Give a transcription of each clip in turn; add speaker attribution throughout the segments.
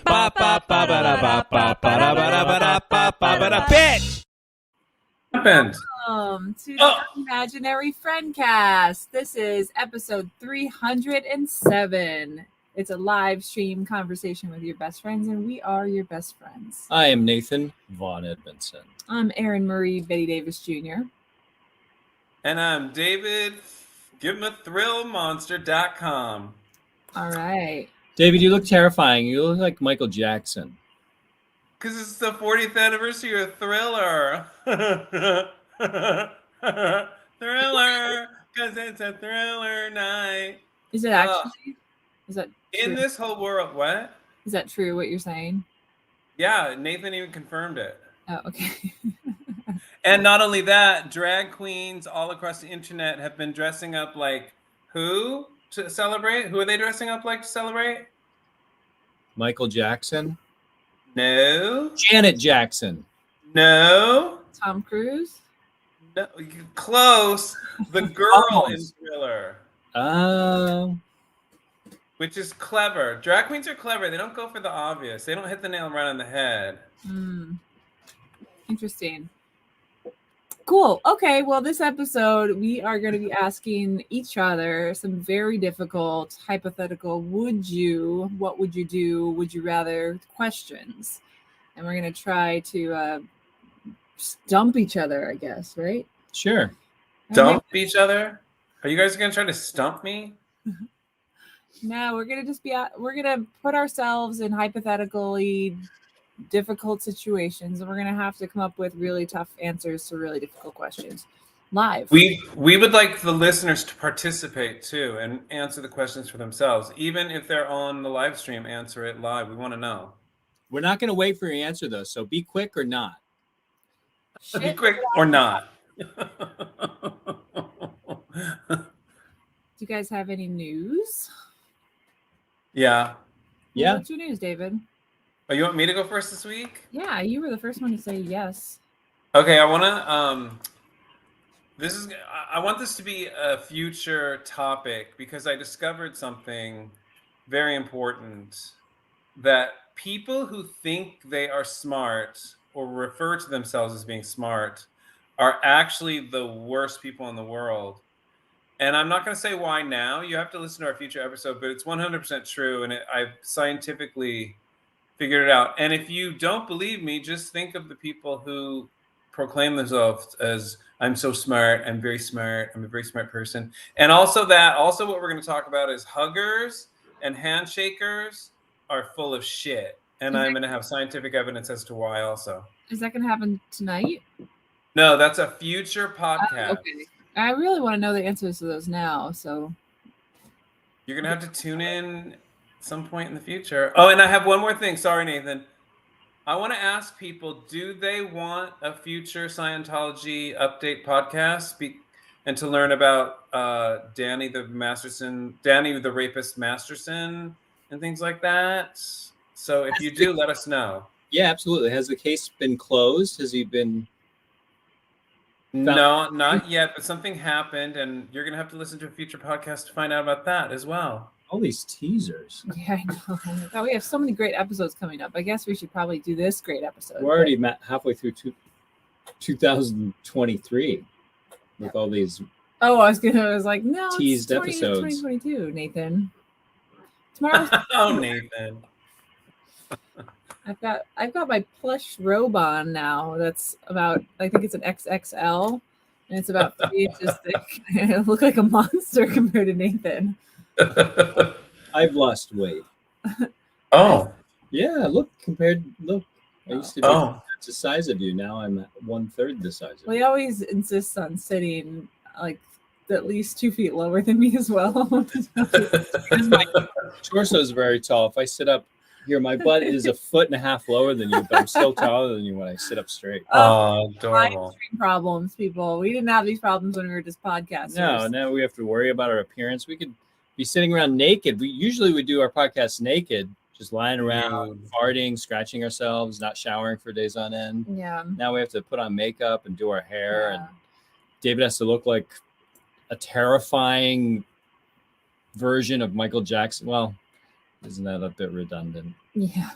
Speaker 1: Bitch!
Speaker 2: Happened.
Speaker 3: Welcome to the Unimaginary Friendcast. This is episode 307. It's a live stream conversation with your best friends, and we are your best friends.
Speaker 1: I am Nathan Vaughn Edmondson.
Speaker 3: I'm Erin Marie Betty Davis Jr.
Speaker 2: And I'm David. Give him a thrillmonster.com.
Speaker 3: All right.
Speaker 1: David, you look terrifying. You look like Michael Jackson.
Speaker 2: Because it's the 40th anniversary of Thriller. Thriller. Because it's a thriller night.
Speaker 3: Is it actually? Is that
Speaker 2: in
Speaker 3: true?
Speaker 2: this whole world? What?
Speaker 3: Is that true, what you're saying?
Speaker 2: Yeah, Nathan even confirmed it.
Speaker 3: Oh, okay.
Speaker 2: And not only that, drag queens all across the internet have been dressing up like who to celebrate? Who are they dressing up like to celebrate?
Speaker 1: Michael Jackson?
Speaker 2: No.
Speaker 1: Janet Jackson.
Speaker 2: No.
Speaker 3: Tom Cruise?
Speaker 2: No. Close. The girl in Thriller. Which is clever. Drag queens are clever. They don't go for the obvious. They don't hit the nail right on the head.
Speaker 3: Interesting. Cool. Okay. Well, this episode, we are going to be asking each other some very difficult, hypothetical, what would you do, would you rather questions. And we're going to try to stump each other, I guess, right?
Speaker 1: Sure.
Speaker 2: Stump each other? Are you guys going to try to stump me?
Speaker 3: No, we're going to we're going to put ourselves in hypothetically difficult situations, and we're going to have to come up with really tough answers to really difficult questions live.
Speaker 2: We would like the listeners to participate too and answer the questions for themselves. Even if they're on the live stream, answer it live. We want to know.
Speaker 1: We're not going to wait for your answer, though, so be quick or not.
Speaker 2: Be quick or not.
Speaker 3: Do you guys have any news?
Speaker 2: Yeah.
Speaker 1: Yeah.
Speaker 3: What's your news, David?
Speaker 2: Oh, you want me to go first this week?
Speaker 3: Yeah, you were the first one to say yes.
Speaker 2: Okay, I want to I want this to be a future topic because I discovered something very important, that people who think they are smart or refer to themselves as being smart are actually the worst people in the world. And I'm not going to say why now. You have to listen to our future episode, but it's 100% true, and I've scientifically figured it out. And if you don't believe me, just think of the people who proclaim themselves as I'm so smart, I'm very smart, I'm a very smart person. And also what we're going to talk about is huggers and handshakers are full of shit. And I'm going to have scientific evidence as to why also.
Speaker 3: Is that going to happen tonight?
Speaker 2: No, that's a future podcast.
Speaker 3: Okay. I really want to know the answers to those now, so.
Speaker 2: You're going to have to tune in some point in the future. Oh, and I have one more thing. Sorry, Nathan. I want to ask people, do they want a future Scientology update podcast and to learn about Danny the Rapist Masterson and things like that? So if you do, let us know.
Speaker 1: Yeah, absolutely. Has the case been closed? Has he been...
Speaker 2: No, not yet, but something happened, and you're going to have to listen to a future podcast to find out about that as well.
Speaker 1: All these teasers.
Speaker 3: Yeah, I know. Oh, we have so many great episodes coming up. I guess we should probably do this great episode.
Speaker 1: We're already halfway through 2023 with all these.
Speaker 3: Oh, I was like, no,
Speaker 1: teased episodes.
Speaker 3: 2022, Nathan. Tomorrow.
Speaker 2: Oh, Nathan.
Speaker 3: I've got my plush robe on now. That's about, I think it's an XXL, and it's about 3 inches thick. I look like a monster compared to Nathan.
Speaker 1: I've lost weight.
Speaker 2: Oh.
Speaker 1: Yeah, look. I used to be the size of you. Now I'm at 1/3 the size of you.
Speaker 3: Well, he always insists on sitting like at least 2 feet lower than me as well.
Speaker 1: Because my torso is very tall. If I sit up here, my butt is 1.5 feet lower than you, but I'm still taller than you when I sit up straight.
Speaker 2: Oh, adorable.
Speaker 3: Live problems, people. We didn't have these problems when we were just podcasters.
Speaker 1: No, now we have to worry about our appearance. We could be sitting around naked. We usually do our podcast naked, just lying around, farting, scratching ourselves, not showering for days on end.
Speaker 3: Yeah.
Speaker 1: Now we have to put on makeup and do our hair, and David has to look like a terrifying version of Michael Jackson. Well, isn't that a bit redundant?
Speaker 3: Yeah.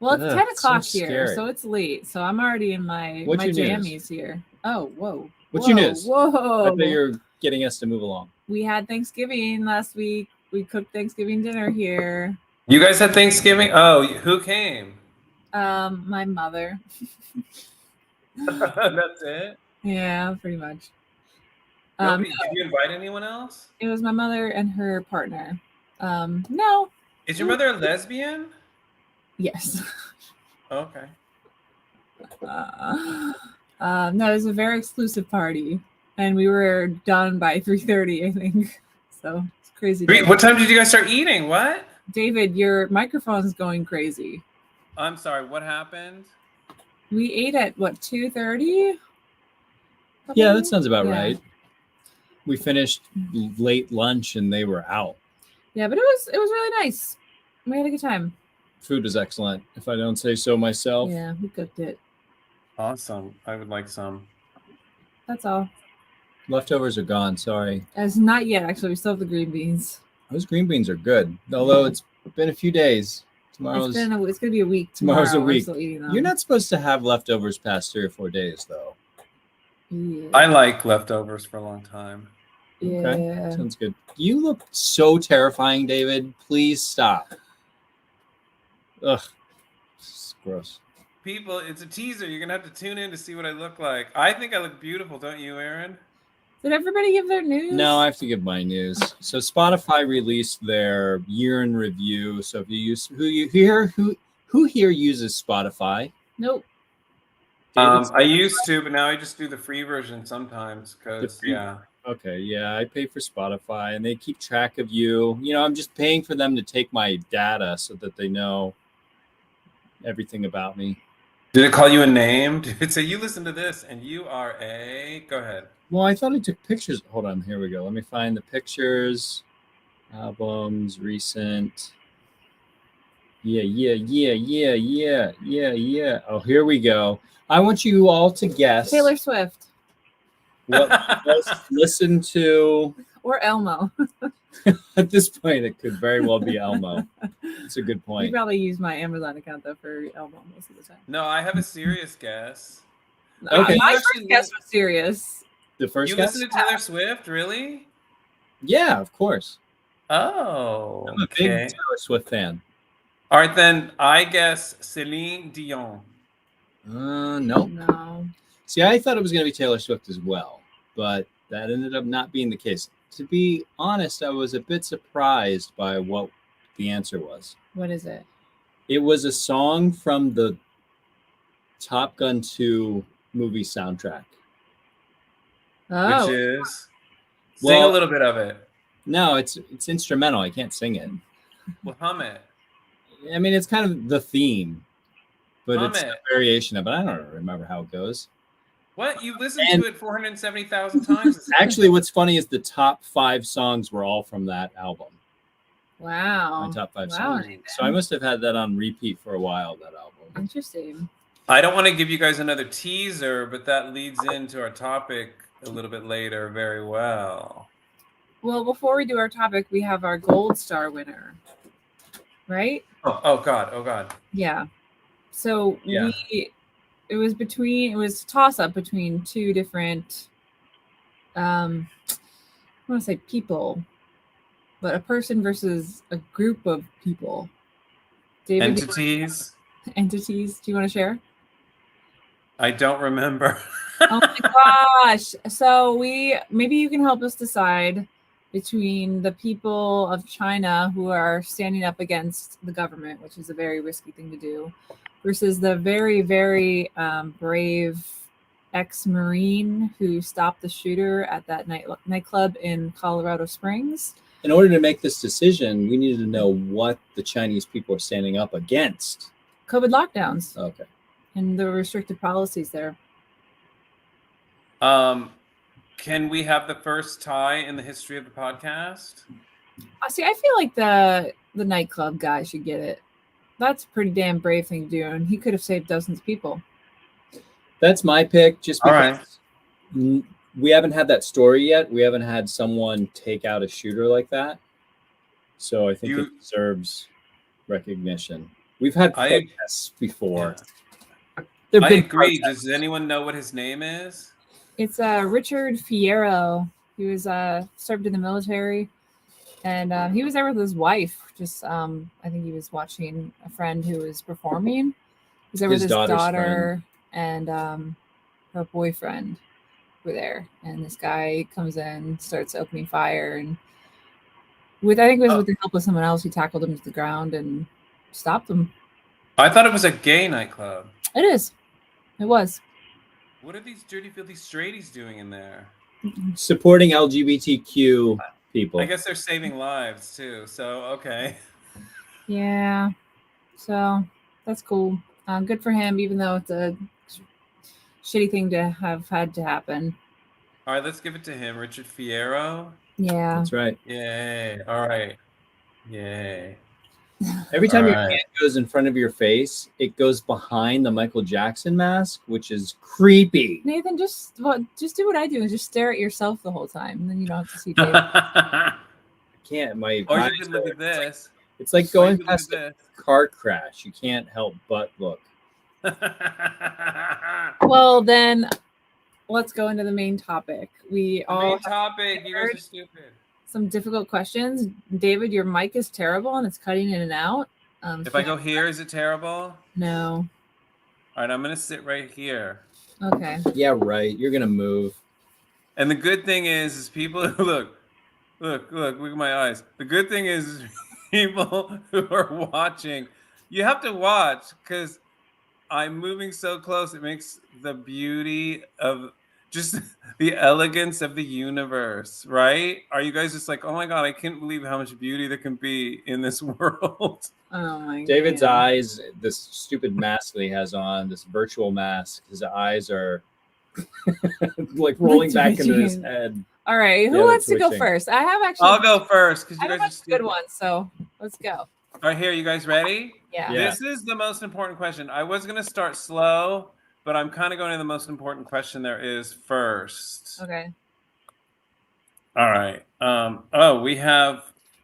Speaker 3: Well, it's 10
Speaker 1: Ugh,
Speaker 3: o'clock
Speaker 1: so
Speaker 3: here,
Speaker 1: scary.
Speaker 3: so it's late. So I'm already in my
Speaker 1: What's your
Speaker 3: jammies
Speaker 1: news?
Speaker 3: here. Oh, whoa.
Speaker 1: What's your news?
Speaker 3: Whoa.
Speaker 1: I bet you're getting us to move along.
Speaker 3: We had Thanksgiving last week. We cooked Thanksgiving dinner here.
Speaker 2: You guys had Thanksgiving? Oh, who came?
Speaker 3: My mother.
Speaker 2: That's it?
Speaker 3: Yeah, pretty much.
Speaker 2: Nobody, did you invite anyone else?
Speaker 3: It was my mother and her partner. No.
Speaker 2: Is your mother a lesbian?
Speaker 3: Yes.
Speaker 2: Okay.
Speaker 3: No, it was a very exclusive party, and we were done by 3:30, I think. So it's crazy.
Speaker 2: What time did you guys start eating? What?
Speaker 3: David, your microphone's going crazy.
Speaker 2: I'm sorry. What happened?
Speaker 3: We ate at what, 2:30?
Speaker 1: Yeah, that sounds about
Speaker 3: Yeah.
Speaker 1: right. We finished late lunch and they were out.
Speaker 3: Yeah, but it was really nice. We had a good time.
Speaker 1: Food was excellent, if I don't say so myself.
Speaker 3: Yeah, we cooked it.
Speaker 2: Awesome. I would like some.
Speaker 3: That's all.
Speaker 1: Leftovers are gone. Sorry.
Speaker 3: As not yet, actually. We still have the green beans.
Speaker 1: Those green beans are good, although it's been a few days.
Speaker 3: It's gonna be a week.
Speaker 1: Tomorrow's a
Speaker 3: tomorrow. We're
Speaker 1: week.
Speaker 3: still eating them.
Speaker 1: You're not supposed to have leftovers past 3 or 4 days, though.
Speaker 3: Yeah.
Speaker 2: I like leftovers for a long time.
Speaker 3: Yeah.
Speaker 1: Okay, sounds good. You look so terrifying, David. Please stop. Ugh, it's gross.
Speaker 2: People, it's a teaser. You're going to have to tune in to see what I look like. I think I look beautiful, don't you, Aaron?
Speaker 3: Did everybody give their news?
Speaker 1: No, I have to give my news. So Spotify released their year in review. So if you use who here uses Spotify?
Speaker 3: Nope.
Speaker 1: David's-
Speaker 2: I used to, but now I just do the free version sometimes because,
Speaker 1: free-
Speaker 2: yeah.
Speaker 1: Okay, yeah, I pay for Spotify and they keep track of you. You know, I'm just paying for them to take my data so that they know everything about me.
Speaker 2: Did it call you a name? Did it say, you listen to this and you are a... Go ahead.
Speaker 1: Well, I thought I took pictures. Hold on, here we go. Let me find the pictures. Albums, recent. Yeah. Oh, here we go. I want you all to guess
Speaker 3: Taylor Swift
Speaker 1: what most listened to.
Speaker 3: or Elmo.
Speaker 1: At this point, it could very well be Elmo. That's a good
Speaker 3: You
Speaker 1: point.
Speaker 3: probably use my Amazon account though for Elmo most of the time.
Speaker 2: No, I have a serious guess.
Speaker 1: Okay.
Speaker 3: My
Speaker 2: You
Speaker 3: first
Speaker 2: actually
Speaker 3: guess was serious.
Speaker 1: The first
Speaker 2: You
Speaker 1: guess?
Speaker 2: listen to Taylor Swift, really?
Speaker 1: Yeah, of course.
Speaker 2: Oh,
Speaker 1: I'm a
Speaker 2: okay.
Speaker 1: big Taylor Swift fan.
Speaker 2: All right, then I guess Celine Dion.
Speaker 1: No.
Speaker 3: No.
Speaker 1: See, I thought it was going to be Taylor Swift as well, but that ended up not being the case. To be honest, I was a bit surprised by what the answer was.
Speaker 3: What is it?
Speaker 1: It was a song from the Top Gun 2 movie soundtrack.
Speaker 3: Oh.
Speaker 2: Which is sing
Speaker 1: Well-
Speaker 2: a little bit of it.
Speaker 1: No, it's instrumental. I can't sing it.
Speaker 2: Well, hum it.
Speaker 1: I mean, it's kind of the theme, but
Speaker 2: Hum
Speaker 1: it's
Speaker 2: it.
Speaker 1: a variation of it. I don't remember how it goes.
Speaker 2: What? You've listened
Speaker 1: And-
Speaker 2: to it 470,000 times.
Speaker 1: Actually, what's funny is the top 5 songs were all from that album.
Speaker 3: Wow.
Speaker 1: My top 5
Speaker 3: Wow,
Speaker 1: songs.
Speaker 3: Nathan.
Speaker 1: So I must have had that on repeat for a while, that album.
Speaker 3: Interesting.
Speaker 2: I don't want to give you guys another teaser, but that leads into our topic a little bit later very well.
Speaker 3: Well, before we do our topic, we have our gold star winner. Right?
Speaker 2: Oh God.
Speaker 3: Yeah. So
Speaker 2: Yeah.
Speaker 3: it was a toss up between two different I want to say people, but a person versus a group of people. David, entities. Do you want to share?
Speaker 2: I don't remember.
Speaker 3: Oh my gosh. So maybe you can help us decide between the people of China who are standing up against the government, which is a very risky thing to do, versus the very, very brave ex-Marine who stopped the shooter at that nightclub in Colorado Springs.
Speaker 1: In order to make this decision, we needed to know what the Chinese people are standing up against.
Speaker 3: COVID lockdowns
Speaker 1: Okay.
Speaker 3: and the restrictive policies there.
Speaker 2: Can we have the first tie in the history of the podcast?
Speaker 3: See, I feel like the nightclub guy should get it. That's a pretty damn brave thing to do, and he could have saved dozens of people.
Speaker 1: That's my pick, just
Speaker 2: All
Speaker 1: because we haven't had that story yet. We haven't had someone take out a shooter like that. So I think it deserves recognition. We've had
Speaker 2: I-
Speaker 1: protests before.
Speaker 2: Yeah.
Speaker 1: There've
Speaker 2: I
Speaker 1: been
Speaker 2: agree.
Speaker 1: protests.
Speaker 2: Does anyone know what his name is?
Speaker 3: It's Richard Fierro. He was served in the military, and he was there with his wife. Just I think he was watching a friend who was performing. He was there with
Speaker 1: His
Speaker 3: his
Speaker 1: daughter's
Speaker 3: daughter and her boyfriend were there, and this guy comes in, starts opening fire, and I think it was with the help of someone else, he tackled him to the ground and stopped him.
Speaker 2: I thought it was a gay nightclub.
Speaker 3: It is. It was.
Speaker 2: What are these dirty, filthy straighties doing in there?
Speaker 1: Supporting LGBTQ people.
Speaker 2: I guess they're saving lives too. So okay.
Speaker 3: Yeah. So that's cool. Good for him, even though it's a shitty thing to have had to happen.
Speaker 2: All right, let's give it to him, Richard Fierro.
Speaker 3: Yeah.
Speaker 1: That's right.
Speaker 2: Yay! All right. Yay!
Speaker 1: Every time your
Speaker 2: Alright.
Speaker 1: hand goes in front of your face, it goes behind the Michael Jackson mask, which is creepy.
Speaker 3: Nathan, just do what I do and just stare at yourself the whole time, and then you don't have to see David.
Speaker 1: I can't. My
Speaker 2: Or
Speaker 1: eyes
Speaker 2: you could look
Speaker 1: are-
Speaker 2: at this.
Speaker 1: It's like
Speaker 2: Or you
Speaker 1: going
Speaker 2: could look
Speaker 1: past
Speaker 2: at
Speaker 1: a car crash. You can't help but look.
Speaker 2: this.
Speaker 3: Well, then let's go into the main topic. We all
Speaker 2: Main
Speaker 3: have
Speaker 2: topic. You guys are stupid.
Speaker 3: some difficult questions. David, your mic is terrible and it's cutting in and out.
Speaker 2: If I go here, is it terrible?
Speaker 3: No.
Speaker 2: All right, I'm gonna sit right here.
Speaker 3: Okay.
Speaker 1: Yeah, right. You're gonna move.
Speaker 2: And the good thing is people look at my eyes. The good thing is people who are watching, you have to watch because I'm moving so close. It makes the beauty of just the elegance of the universe, right? Are you guys just like, oh my God, I can't believe how much beauty there can be in this world?
Speaker 3: Oh my
Speaker 1: David's
Speaker 3: God.
Speaker 1: eyes, this stupid mask that he has on, this virtual mask, his eyes are like rolling back into his
Speaker 3: twitching.
Speaker 1: head.
Speaker 3: All right. Who
Speaker 1: Yeah,
Speaker 3: wants to
Speaker 1: they're
Speaker 3: go
Speaker 1: twitching.
Speaker 3: first? I have actually
Speaker 2: I'll go first because
Speaker 3: I
Speaker 2: you
Speaker 3: have
Speaker 2: guys
Speaker 3: a
Speaker 2: are
Speaker 3: good
Speaker 2: stupid.
Speaker 3: one, so let's go.
Speaker 2: All right, here, you guys ready?
Speaker 3: Yeah.
Speaker 1: Yeah.
Speaker 2: This is the most important question. I was going to start slow, but I'm kind of going to the most important question there is first.
Speaker 3: Okay.
Speaker 2: All right. We have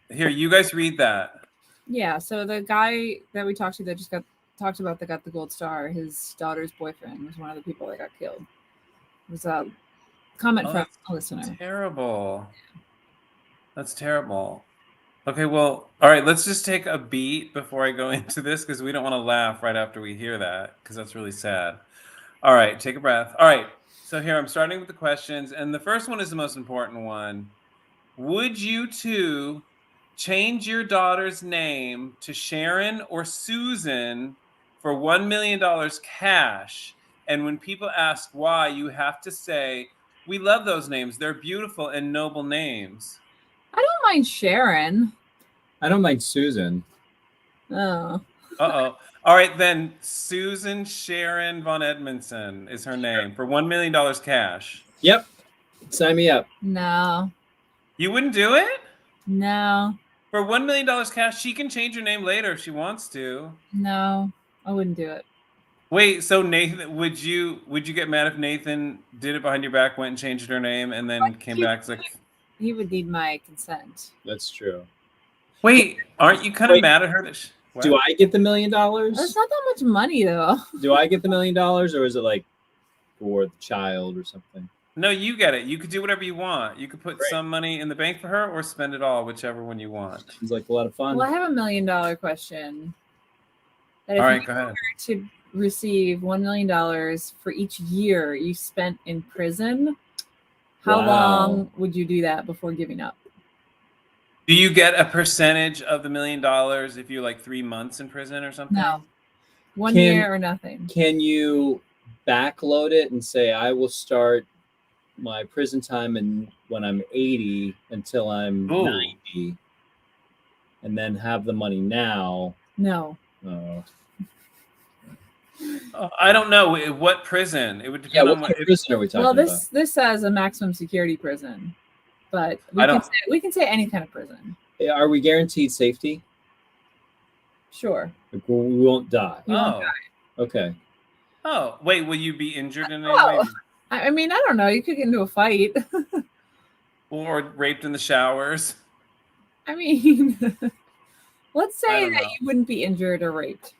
Speaker 2: here. You guys read that.
Speaker 3: Yeah. So the guy that we talked to that just got talked about that got the gold star, his daughter's boyfriend was one of the people that got killed. It was a comment
Speaker 2: Oh,
Speaker 3: from
Speaker 2: that's
Speaker 3: a listener.
Speaker 2: Terrible. That's terrible. Okay, well, all right. Let's just take a beat before I go into this because we don't want to laugh right after we hear that because that's really sad. All right, take a breath. All right. So here I'm starting with the questions, and the first one is the most important one. Would you two change your daughter's name to Sharon or Susan for $1 million cash? And when people ask why, you have to say, we love those names. They're beautiful and noble names.
Speaker 3: I don't mind Sharon.
Speaker 1: I don't mind Susan.
Speaker 3: Oh.
Speaker 2: Uh-oh. All right, then Susan Sharon von Edmondson is her name for $1 million cash.
Speaker 1: Yep. Sign me up.
Speaker 3: No.
Speaker 2: You wouldn't do it?
Speaker 3: No.
Speaker 2: For $1 million cash, she can change her name later if she wants to.
Speaker 3: No. I wouldn't do it.
Speaker 2: Wait, so Nathan, would you get mad if Nathan did it behind your back, went and changed her name, and then came back like,
Speaker 3: He would need my consent.
Speaker 1: That's true.
Speaker 2: wait, aren't you kind of
Speaker 1: Wait,
Speaker 2: mad at her? That what?
Speaker 1: Do I get the $1 million?
Speaker 3: That's not that much money though.
Speaker 1: Do I get the $1 million, or is it like for the child or something?
Speaker 2: No, you get it. You could do whatever you want. You could put
Speaker 1: Great.
Speaker 2: some money in the bank for her or spend it all, whichever one you want.
Speaker 1: Seems like a lot of fun.
Speaker 3: Well, I have $1 million question. That if
Speaker 2: All right,
Speaker 3: you
Speaker 2: go ahead.
Speaker 3: were to receive $1 million for each year you spent in prison, how
Speaker 1: Wow.
Speaker 3: long would you do that before giving up?
Speaker 2: Do you get a percentage of the $1 million if you're like 3 months in prison or something?
Speaker 3: No. One
Speaker 1: Can-
Speaker 3: year or nothing.
Speaker 1: Can you backload it and say I will start my prison time when I'm 80 until I'm
Speaker 2: Ooh.
Speaker 1: 90, and then have the money now?
Speaker 3: No.
Speaker 2: I don't know. What prison? It would
Speaker 1: Yeah,
Speaker 2: depend
Speaker 1: what
Speaker 2: on
Speaker 1: kind
Speaker 2: what.
Speaker 1: of prison are we talking
Speaker 3: Well,
Speaker 1: about?
Speaker 3: this says a maximum security prison, but
Speaker 2: I
Speaker 3: we can say any kind of prison.
Speaker 1: Are we guaranteed safety?
Speaker 3: Sure.
Speaker 1: Like, we won't die.
Speaker 3: You won't
Speaker 2: Oh.
Speaker 1: Okay.
Speaker 2: Oh, wait. Will you be injured in any
Speaker 3: Oh.
Speaker 2: way?
Speaker 3: I mean, I don't know. You could get into a fight.
Speaker 2: Or raped in the showers?
Speaker 3: I mean, let's
Speaker 2: I
Speaker 3: say
Speaker 2: don't
Speaker 3: that
Speaker 2: know.
Speaker 3: you wouldn't be injured or raped.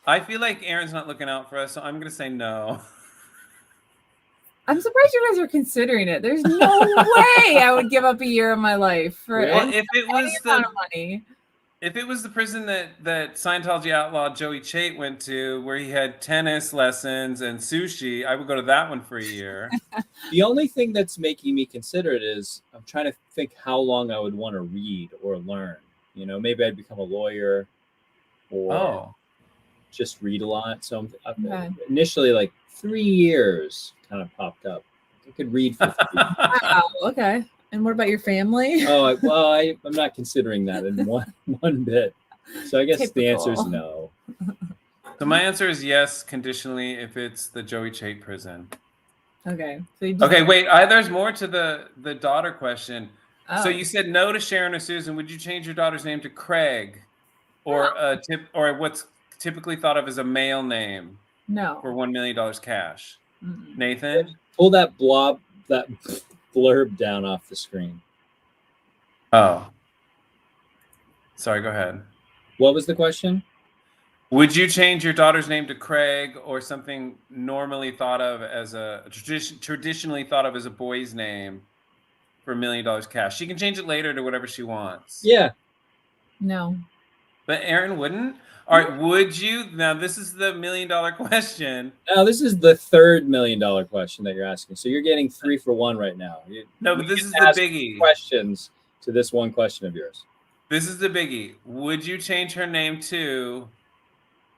Speaker 2: I feel like Aaron's not looking out for us, so I'm going to say no.
Speaker 3: I'm surprised you guys are considering it. There's no way I would give up a year of my life for
Speaker 2: Well,
Speaker 3: any
Speaker 2: if it was
Speaker 3: amount of money.
Speaker 2: If it was the prison that Scientology outlaw Joey Chait went to, where he had tennis lessons and sushi, I would go to that one for a year.
Speaker 1: The only thing that's making me consider it is I'm trying to think how long I would want to read or learn. You know, maybe I'd become a lawyer or just read a lot. So I'm initially like 3 years kind of popped up. I could read for 3 years.
Speaker 3: Wow, okay. And what about your family?
Speaker 1: Oh, well, I'm not considering that in one bit. So I guess the answer is no.
Speaker 2: So my answer is yes, conditionally, if it's the Joey Chait prison.
Speaker 3: Okay. So
Speaker 2: okay, wait. There's more to the daughter question.
Speaker 3: Oh.
Speaker 2: So you said no to Sharon or Susan. Would you change your daughter's name to Craig, or or what's typically thought of as a male name?
Speaker 3: No.
Speaker 2: For $1 million cash. Mm-mm. Nathan,
Speaker 1: pull that blurb down off the screen.
Speaker 2: Oh. Sorry, go ahead.
Speaker 1: What was the question?
Speaker 2: Would you change your daughter's name to Craig or something normally thought of as traditionally thought of as a boy's name for $1 million cash? She can change it later to whatever she wants.
Speaker 1: Yeah.
Speaker 3: No.
Speaker 2: But Aaron wouldn't? All right, would you? Now, this is the $1 million question.
Speaker 1: No, this is the third $1 million question that you're asking. So you're getting 3 for 1 right now.
Speaker 2: No, but this is the biggie.
Speaker 1: Questions to this one question of yours.
Speaker 2: This is the biggie. Would you change her name to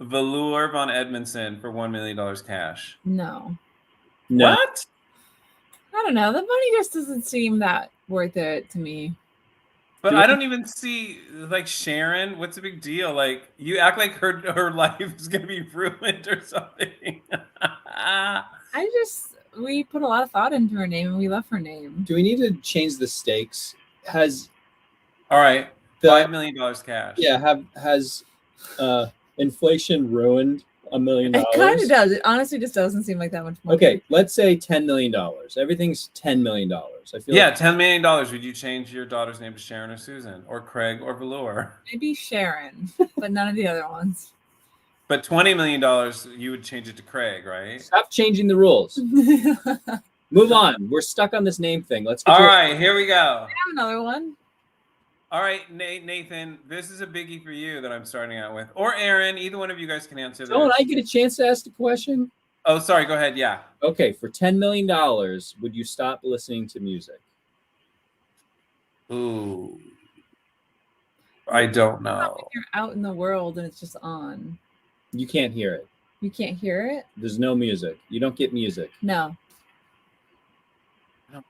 Speaker 2: Velour von Edmondson for $1 million cash?
Speaker 3: No.
Speaker 2: What?
Speaker 3: I don't know. The money just doesn't seem that worth it to me.
Speaker 2: But I don't even see, like, Sharon. What's the big deal? Like, you act like her life is going to be ruined or something.
Speaker 3: We put a lot of thought into her name, and we love her name.
Speaker 1: Do we need to change the stakes?
Speaker 2: All right, $5 million cash.
Speaker 1: Yeah, has inflation ruined $1 million?
Speaker 3: It kind of does. It honestly just doesn't seem like that much money.
Speaker 1: Okay, let's say $10 million. Everything's $10 million. I feel
Speaker 2: $10 million. Would you change your daughter's name to Sharon or Susan or Craig or Velour?
Speaker 3: Maybe Sharon, but none of the other ones.
Speaker 2: But $20 million, you would change it to Craig, right?
Speaker 1: Stop changing the rules. Move on. We're stuck on this name thing. Let's get
Speaker 2: All right, here we go.
Speaker 3: I have another one.
Speaker 2: All right, Nathan, this is a biggie for you that I'm starting out with. Or Aaron, either one of you guys can answer this.
Speaker 1: Don't I get a chance to ask the question?
Speaker 2: Oh, sorry, go ahead, yeah.
Speaker 1: Okay, for $10 million, would you stop listening to music?
Speaker 2: Ooh. I don't know.
Speaker 3: You're out in the world and it's just on.
Speaker 1: You can't hear it.
Speaker 3: You can't hear it?
Speaker 1: There's no music. You don't get music.
Speaker 3: No.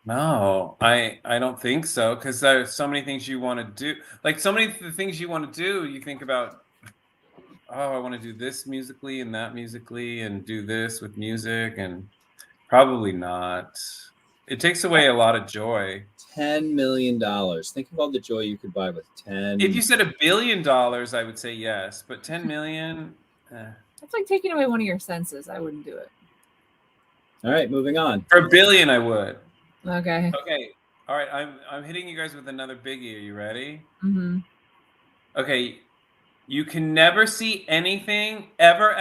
Speaker 2: No, I don't think so, because there's so many things you want to do. Like, so many things you want to do, you think about, oh, I want to do this musically and that musically and do this with music, and probably not. It takes away a lot of joy.
Speaker 1: $10 million. Think of all the joy you could buy with 10.
Speaker 2: If you said $1 billion, I would say yes, but 10 million.
Speaker 3: That's like taking away one of your senses. I wouldn't do it.
Speaker 1: All right, moving on.
Speaker 2: For $1 billion, I would.
Speaker 3: Okay.
Speaker 2: Okay. All right. I'm hitting you guys with another biggie. Are you ready?
Speaker 3: Mm-hmm.
Speaker 2: Okay. You can never see anything ever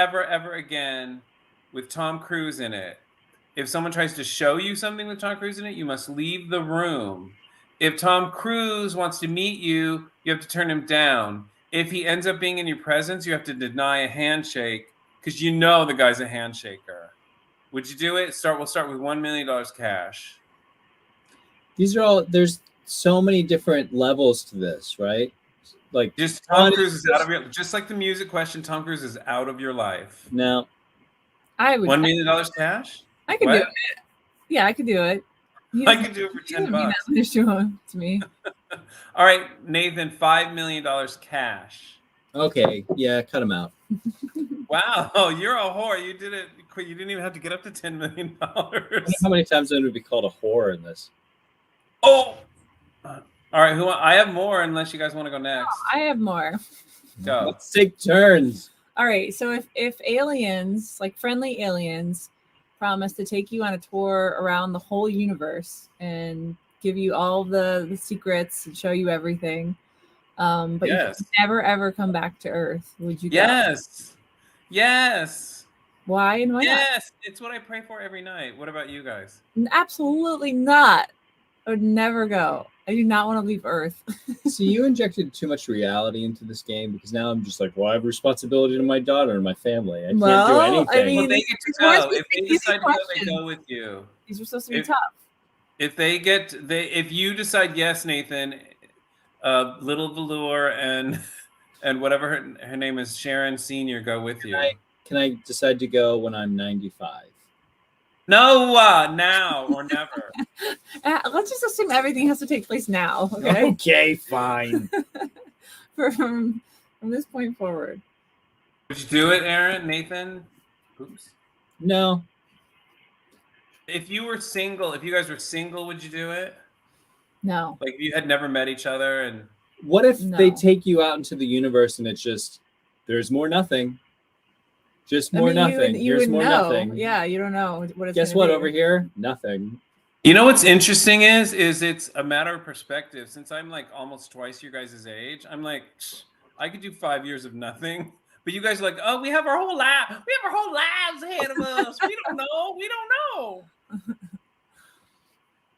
Speaker 2: again with Tom Cruise in it. If someone tries to show you something with Tom Cruise in it, you must leave the room. If Tom Cruise wants to meet you, you have to turn him down. If he ends up being in your presence, you have to deny a handshake because you know the guy's a handshaker. Would you do it? We'll start with $1 million cash.
Speaker 1: These are all, there's so many different levels to this, right? Like,
Speaker 2: just Tom Cruise is out of your, just like the music question, Tom Cruise is out of your life.
Speaker 1: No.
Speaker 3: I would.
Speaker 2: $1 million cash?
Speaker 3: I could do it. Yeah, I could do it.
Speaker 2: I could do it for $10.
Speaker 3: To me.
Speaker 2: All right, Nathan, $5 million cash.
Speaker 1: Okay, yeah, cut him out.
Speaker 2: Wow, you're a whore. You did it. You didn't even have to get up to $10 million.
Speaker 1: How many times would be called a whore in this?
Speaker 2: Oh, all right. I have more, unless you guys want to go next.
Speaker 3: Oh, I have more.
Speaker 2: Go.
Speaker 1: Let's take turns.
Speaker 3: All right. So if aliens, like friendly aliens, promise to take you on a tour around the whole universe and give you all the secrets and show you everything, but you can never ever come back to Earth, would you?
Speaker 2: Yes. Yes.
Speaker 3: Why and why not?
Speaker 2: Yes, it's what I pray for every night. What about you guys?
Speaker 3: Absolutely not. I would never go. I do not want to leave Earth.
Speaker 1: See, you injected too much reality into this game because now I'm just like, well, I have responsibility to my daughter and my family. I can't do anything.
Speaker 3: I mean,
Speaker 2: Well, they get to go. If they decide to go, they go with you.
Speaker 3: These are supposed to be tough.
Speaker 2: If you decide yes, Nathan, little Velour and whatever her name is, Sharon Senior, go with you.
Speaker 1: Can I decide to go when I'm 95?
Speaker 2: No, now or never.
Speaker 3: Let's just assume everything has to take place now. Okay.
Speaker 1: Okay, fine.
Speaker 3: From this point forward.
Speaker 2: Would you do it, Aaron? Nathan? Oops.
Speaker 1: No.
Speaker 2: If you were single, if you guys were single, would you do it?
Speaker 3: No.
Speaker 2: Like if you had never met each other and.
Speaker 1: What if they take you out into the universe and it's just there's more nothing? Just more nothing. Here's more nothing.
Speaker 3: Yeah, you don't know what it's.
Speaker 1: Guess what? Over here, nothing.
Speaker 2: You know what's interesting is it's a matter of perspective. Since I'm like almost twice your guys' age, I'm like, I could do 5 years of nothing. But you guys are like, oh, we have our whole life. We have our whole lives ahead of us. We don't know. We don't know.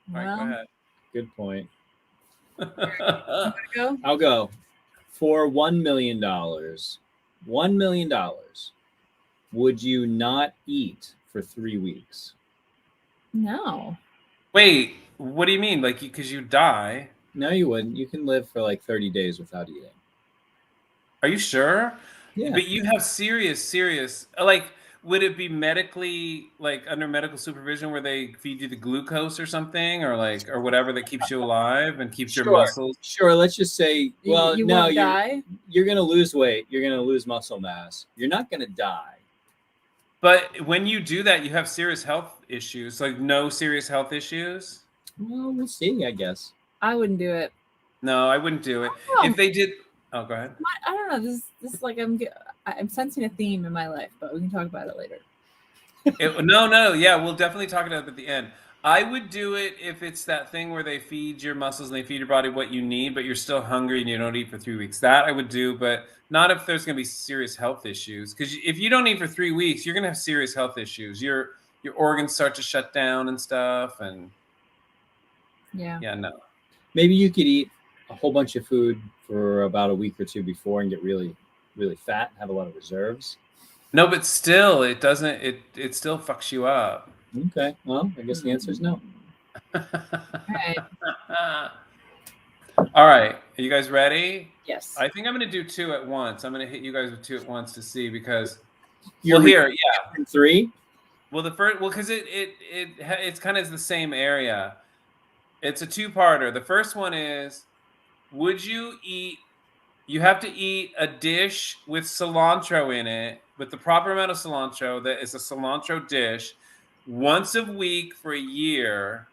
Speaker 2: All right, go ahead.
Speaker 1: Good point.
Speaker 3: Go?
Speaker 1: I'll go. For $1 million. $1 million. Would you not eat for 3 weeks?
Speaker 3: No.
Speaker 2: Wait, what do you mean? Like, because you die?
Speaker 1: No, you wouldn't. You can live for like 30 days without eating.
Speaker 2: Are you sure?
Speaker 1: Yeah.
Speaker 2: But you have serious, like, would it be medically, like, under medical supervision where they feed you the glucose or something, or like, or whatever that keeps you alive and keeps your muscles?
Speaker 1: Sure. Let's just say, well,
Speaker 3: you
Speaker 1: no,
Speaker 3: won't die?
Speaker 1: You're going to lose weight. You're going to lose muscle mass. You're not going to die.
Speaker 2: But when you do that, you have serious health issues, like no serious health issues.
Speaker 1: Well, we'll see, I guess.
Speaker 3: I wouldn't do it.
Speaker 2: No, I wouldn't do it. If they did, oh, go ahead.
Speaker 3: I don't know. This is like I'm sensing a theme in my life, but we can talk about it later.
Speaker 2: No, yeah, we'll definitely talk about it at the end. I would do it if it's that thing where they feed your muscles and they feed your body what you need, but you're still hungry and you don't eat for 3 weeks. That I would do, but not if there's going to be serious health issues. Because if you don't eat for 3 weeks, you're going to have serious health issues. Your organs start to shut down and stuff. And yeah, no.
Speaker 1: Maybe you could eat a whole bunch of food for about a week or two before and get really, really fat and have a lot of reserves.
Speaker 2: No, but still, it doesn't. It still fucks you up.
Speaker 1: Okay. Well, I guess the answer is no.
Speaker 3: Right.
Speaker 2: All right. Are you guys ready?
Speaker 3: Yes.
Speaker 2: I think I'm going to do 2 at once. I'm going to hit you guys with 2 at once to see because.
Speaker 1: Yeah. 3.
Speaker 2: Well, because it's kind of the same area. It's a 2-parter. The first one is, would you eat? You have to eat a dish with cilantro in it, with the proper amount of cilantro. That is a cilantro dish, once a week for a year,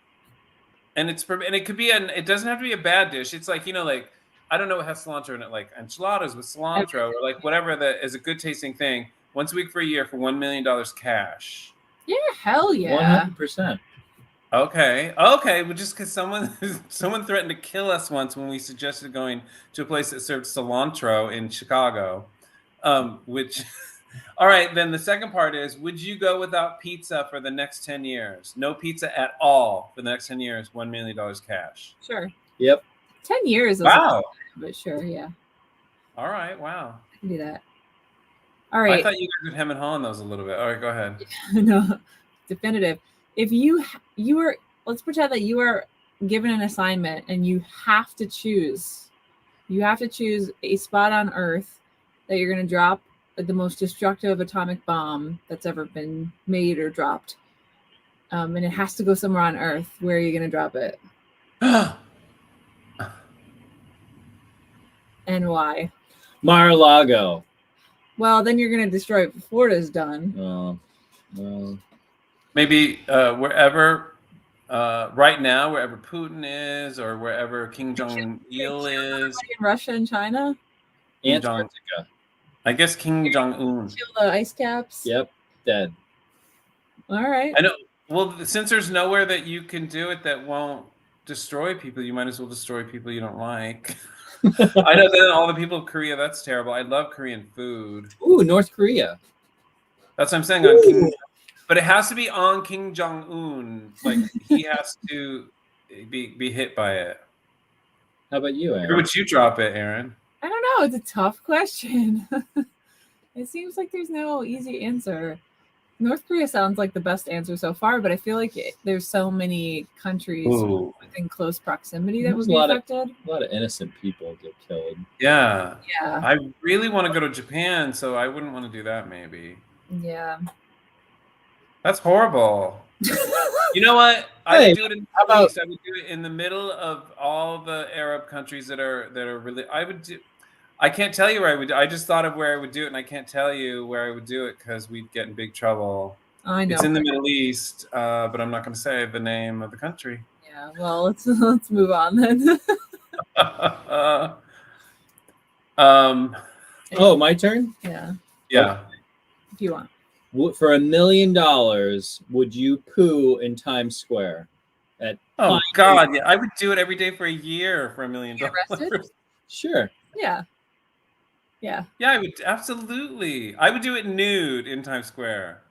Speaker 2: and it could be it doesn't have to be a bad dish. It's like, like, I don't know what has cilantro in it, like enchiladas with cilantro or like whatever that is a good tasting thing. Once a week for a year for $1 million cash.
Speaker 3: Yeah, hell yeah.
Speaker 1: 100%.
Speaker 2: Okay. Well, just because someone threatened to kill us once when we suggested going to a place that served cilantro in Chicago, which. All right, then the second part is, would you go without pizza for the next 10 years? No pizza at all for the next 10 years, $1 million cash.
Speaker 3: Sure.
Speaker 1: Yep.
Speaker 3: 10 years.
Speaker 2: Wow.
Speaker 3: But sure, yeah.
Speaker 2: All right, wow.
Speaker 3: I can do that. All right.
Speaker 2: I thought you guys would hem and haw on those a little bit. All right, go ahead.
Speaker 3: No, definitive. If you are, let's pretend that you are given an assignment and you have to choose. You have to choose a spot on Earth that you're going to drop the most destructive atomic bomb that's ever been made or dropped. And it has to go somewhere on Earth. Where are you going to drop it? And why?
Speaker 1: Mar-a-Lago.
Speaker 3: Well, then you're going to destroy it before it is done.
Speaker 1: Well.
Speaker 2: Maybe wherever, right now, wherever Putin is or wherever Kim Jong-il is.
Speaker 3: In Russia and China?
Speaker 1: Antarctica.
Speaker 2: I guess Kim Jong-un.
Speaker 3: Kill the ice caps?
Speaker 1: Yep, dead.
Speaker 3: All right.
Speaker 2: I know. Well, since there's nowhere that you can do it that won't destroy people, you might as well destroy people you don't like. I know that all the people of Korea, that's terrible. I love Korean food.
Speaker 1: Ooh, North Korea.
Speaker 2: That's what I'm saying on King. But it has to be on Kim Jong-un. Like he has to be hit by it.
Speaker 1: How about you, Aaron?
Speaker 2: Where would you drop it, Aaron?
Speaker 3: I don't know. It's a tough question. It seems like there's no easy answer. North Korea sounds like the best answer so far, but I feel like there's so many countries within close proximity that would be affected.
Speaker 1: A lot of innocent people get killed.
Speaker 2: Yeah.
Speaker 3: Yeah.
Speaker 2: I really want to go to Japan, so I wouldn't want to do that maybe.
Speaker 3: Yeah.
Speaker 2: That's horrible. You know what? I would do it in the Middle East. I would do it in the middle of all the Arab countries that are really. I can't tell you where I would. I just thought of where I would do it, and I can't tell you where I would do it because we'd get in big trouble.
Speaker 3: I know.
Speaker 2: It's in the Middle East, but I'm not going to say the name of the country.
Speaker 3: Yeah. Well, let's move on then.
Speaker 1: Oh, my turn?
Speaker 3: Yeah.
Speaker 2: Yeah.
Speaker 3: If you want.
Speaker 1: For $1 million, would you poo in Times Square?
Speaker 2: Oh God, yeah, I would do it every day for a year for $1 million.
Speaker 1: Sure.
Speaker 3: Yeah. Yeah.
Speaker 2: Yeah, I would absolutely. I would do it nude in Times Square.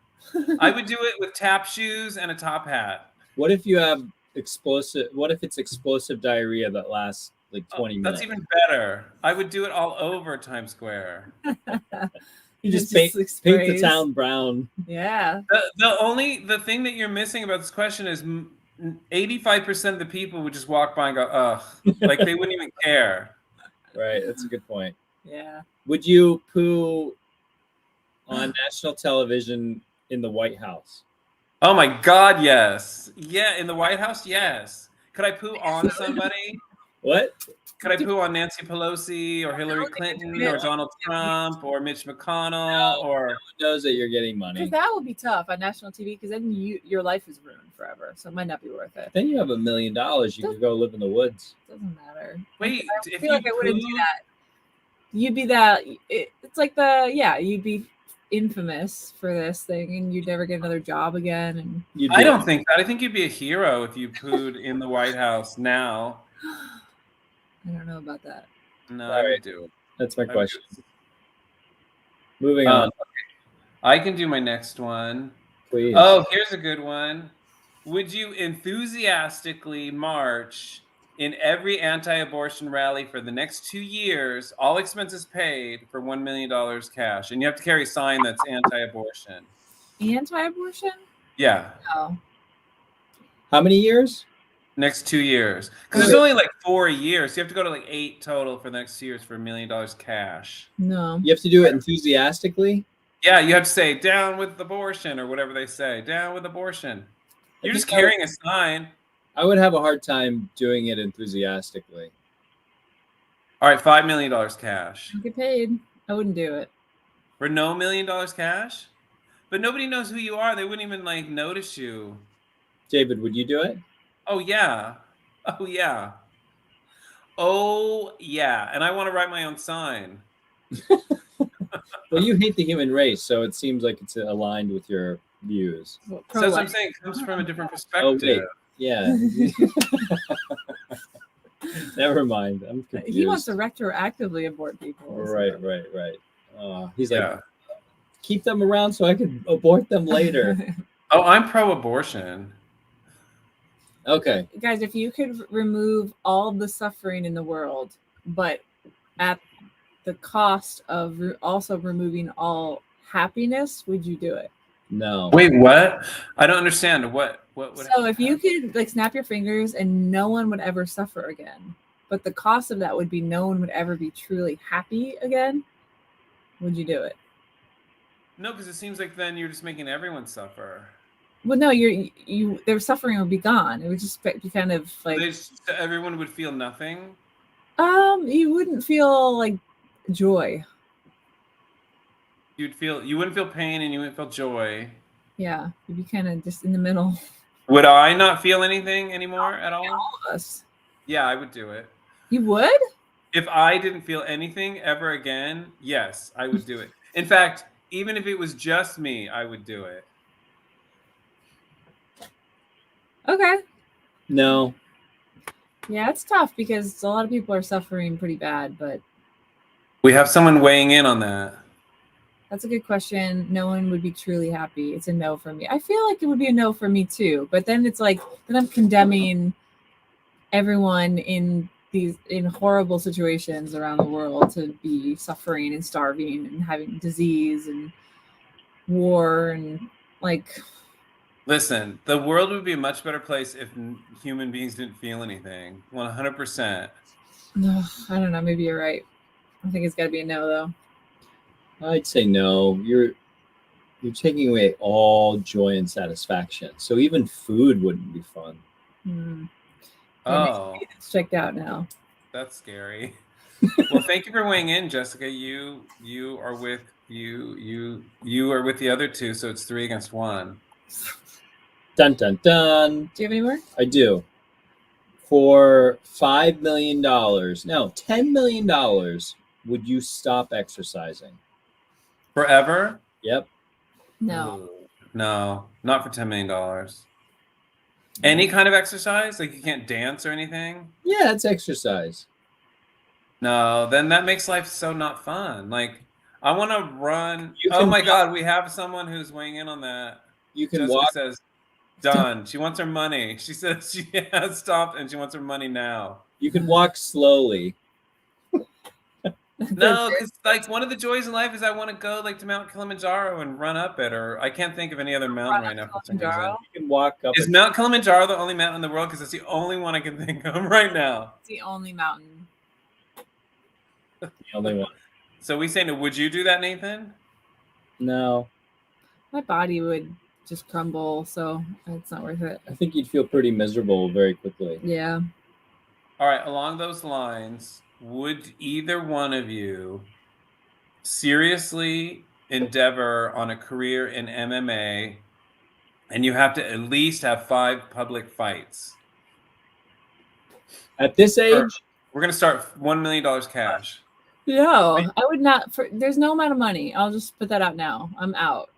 Speaker 2: I would do it with tap shoes and a top hat.
Speaker 1: What if you have explosive? What if it's explosive diarrhea that lasts like 20 minutes?
Speaker 2: That's even better. I would do it all over Times Square.
Speaker 1: You just paint the town brown.
Speaker 3: Yeah.
Speaker 2: The thing that you're missing about this question is 85% of the people would just walk by and go, ugh. Like they wouldn't even care.
Speaker 1: Right. That's a good point.
Speaker 3: Yeah.
Speaker 1: Would you poo on national television in the White House?
Speaker 2: Oh my God, yes. Yeah, in the White House, yes. Could I poo on somebody?
Speaker 1: What?
Speaker 2: Could I poo on Nancy Pelosi or Hillary Clinton or Donald Trump or Mitch McConnell or?
Speaker 1: No one knows that you're getting money.
Speaker 3: Because that would be tough on national TV. Because then your life is ruined forever. So it might not be worth it.
Speaker 1: Then you have $1 million. You could go live in the woods.
Speaker 3: Doesn't matter.
Speaker 2: Wait,
Speaker 3: I feel like I wouldn't do that. You'd be that. It's like you'd be infamous for this thing, and you'd never get another job again. And
Speaker 2: I don't think that. I think you'd be a hero if you pooed in the White House now.
Speaker 3: I don't know about that.
Speaker 2: No, I would do it.
Speaker 1: That's my question. Moving on.
Speaker 2: Okay. I can do my next one.
Speaker 1: Please.
Speaker 2: Oh, here's a good one. Would you enthusiastically march in every anti-abortion rally for the next 2 years, all expenses paid, for $1 million cash? And you have to carry a sign that's anti-abortion.
Speaker 3: Anti-abortion?
Speaker 2: Yeah.
Speaker 3: Oh.
Speaker 1: How many years?
Speaker 2: Next 2 years. Because there's only like 4 a year. So you have to go to like 8 total for the next 2 years for $1 million cash.
Speaker 3: No.
Speaker 1: You have to do it enthusiastically?
Speaker 2: Yeah, you have to say, down with abortion, or whatever they say. Down with abortion. You're just carrying a sign.
Speaker 1: I would have a hard time doing it enthusiastically.
Speaker 2: All right, $5 million cash.
Speaker 3: Don't get paid. I wouldn't do it.
Speaker 2: For no $1 million cash? But nobody knows who you are. They wouldn't even like notice you.
Speaker 1: David, would you do it?
Speaker 2: Oh, yeah. Oh, yeah. Oh, yeah. And I want to write my own sign.
Speaker 1: Well, you hate the human race, so it seems like it's aligned with your views.
Speaker 2: So that's what I'm saying. It comes from a different perspective.
Speaker 1: Oh, wait. Yeah. Never mind. I'm confused.
Speaker 3: He wants to retroactively abort people.
Speaker 1: Right. He's like, keep them around so I can abort them later.
Speaker 2: Oh, I'm pro-abortion.
Speaker 1: Okay.
Speaker 3: Guys, if you could remove all the suffering in the world, but at the cost of also removing all happiness, would you do it?
Speaker 1: No.
Speaker 2: Wait, what? I don't understand. What
Speaker 3: So if you could like snap your fingers and no one would ever suffer again, but the cost of that would be no one would ever be truly happy again, would you do it?
Speaker 2: No, because it seems like then you're just making everyone suffer.
Speaker 3: Well, no, their suffering would be gone. It would just be kind of like
Speaker 2: everyone would feel nothing.
Speaker 3: You wouldn't feel like joy.
Speaker 2: You wouldn't feel pain and you wouldn't feel joy.
Speaker 3: Yeah, you'd be kind of just in the middle.
Speaker 2: Would I not feel anything anymore at all?
Speaker 3: All of us.
Speaker 2: Yeah, I would do it.
Speaker 3: You would?
Speaker 2: If I didn't feel anything ever again, yes, I would do it. In fact, even if it was just me, I would do it.
Speaker 3: Okay.
Speaker 1: No.
Speaker 3: Yeah, it's tough because a lot of people are suffering pretty bad, but
Speaker 2: we have someone weighing in on that.
Speaker 3: That's a good question. No one would be truly happy. It's a no for me. I feel like it would be a no for me too. But then it's like, then I'm condemning everyone in horrible situations around the world to be suffering and starving and having disease and war and like.
Speaker 2: Listen, the world would be a much better place if human beings didn't feel anything. 100%.
Speaker 3: No, I don't know. Maybe you're right. I think it's got to be a no, though.
Speaker 1: I'd say no. You're taking away all joy and satisfaction. So even food wouldn't be fun.
Speaker 2: Oh,
Speaker 3: it's checked out now.
Speaker 2: That's scary. Well, thank you for weighing in, Jessica. You are with the other two, so it's 3 against 1.
Speaker 1: Dun dun dun.
Speaker 3: Do you have any more?
Speaker 1: I do. For $5 million, no, $10 million, would you stop exercising?
Speaker 2: Forever?
Speaker 1: Yep.
Speaker 3: No.
Speaker 2: No, not for $10 million. Any kind of exercise? Like you can't dance or anything?
Speaker 1: Yeah, it's exercise.
Speaker 2: No, then that makes life so not fun. Like I want to run. Oh my God, we have someone who's weighing in on that.
Speaker 1: You can
Speaker 2: Jessica
Speaker 1: walk.
Speaker 2: says, done. She wants her money. She says she has stopped and she wants her money now.
Speaker 1: You can walk slowly.
Speaker 2: No, because like one of the joys in life is I want to go like to Mount Kilimanjaro and run up it, or I can't think of any other mountain right now. For some reason.
Speaker 1: You can walk up.
Speaker 2: Is Mount Kilimanjaro the only mountain in the world? Because it's the only one I can think of right now.
Speaker 3: It's the only mountain.
Speaker 1: The only one.
Speaker 2: So we say no. Would you do that, Nathan?
Speaker 1: No.
Speaker 3: My body would just crumble, so it's not worth it.
Speaker 1: I think you'd feel pretty miserable very quickly.
Speaker 3: Yeah.
Speaker 2: All right. Along those lines, would either one of you seriously endeavor on a career in MMA, and you have to at least have 5 public fights?
Speaker 1: At this age?
Speaker 2: We're going to start $1 million cash.
Speaker 3: No, I would not. There's no amount of money. I'll just put that out now. I'm out.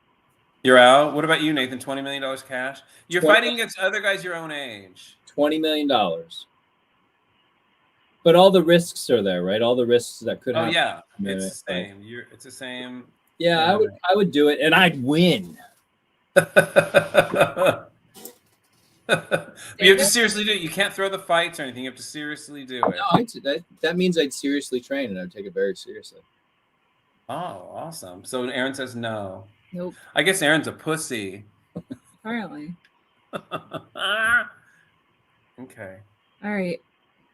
Speaker 2: You're out? What about you, Nathan? $20 million cash? You're fighting against other guys your own age.
Speaker 1: $20 million. But all the risks are there, right? All the risks that could happen.
Speaker 2: Oh yeah, it's the same. It's the same.
Speaker 1: Yeah, I would do it, and I'd win.
Speaker 2: You have to seriously do it. You can't throw the fights or anything. You have to seriously do it.
Speaker 1: No, that means I'd seriously train, and I'd take it very seriously.
Speaker 2: Oh, awesome. So Aaron says no.
Speaker 3: Nope.
Speaker 2: I guess Aaron's a pussy.
Speaker 3: Apparently.
Speaker 2: Okay.
Speaker 3: All right.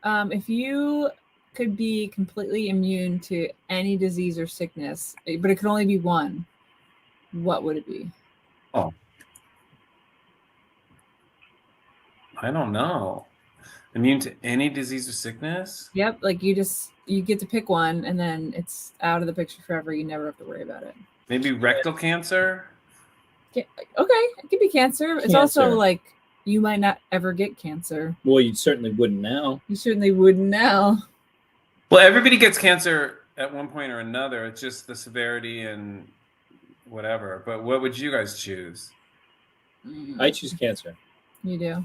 Speaker 3: If you could be completely immune to any disease or sickness, but it could only be one, what would it be?
Speaker 2: Oh. I don't know. Immune to any disease or sickness?
Speaker 3: Yep. Like you get to pick one and then it's out of the picture forever. You never have to worry about it.
Speaker 2: Maybe rectal cancer?
Speaker 3: Okay. It could be cancer. It's also like you might not ever get cancer.
Speaker 1: Well, you certainly wouldn't now.
Speaker 3: You certainly wouldn't now.
Speaker 2: Well, everybody gets cancer at one point or another. It's just the severity and whatever. But what would you guys choose?
Speaker 1: I choose cancer.
Speaker 3: You do.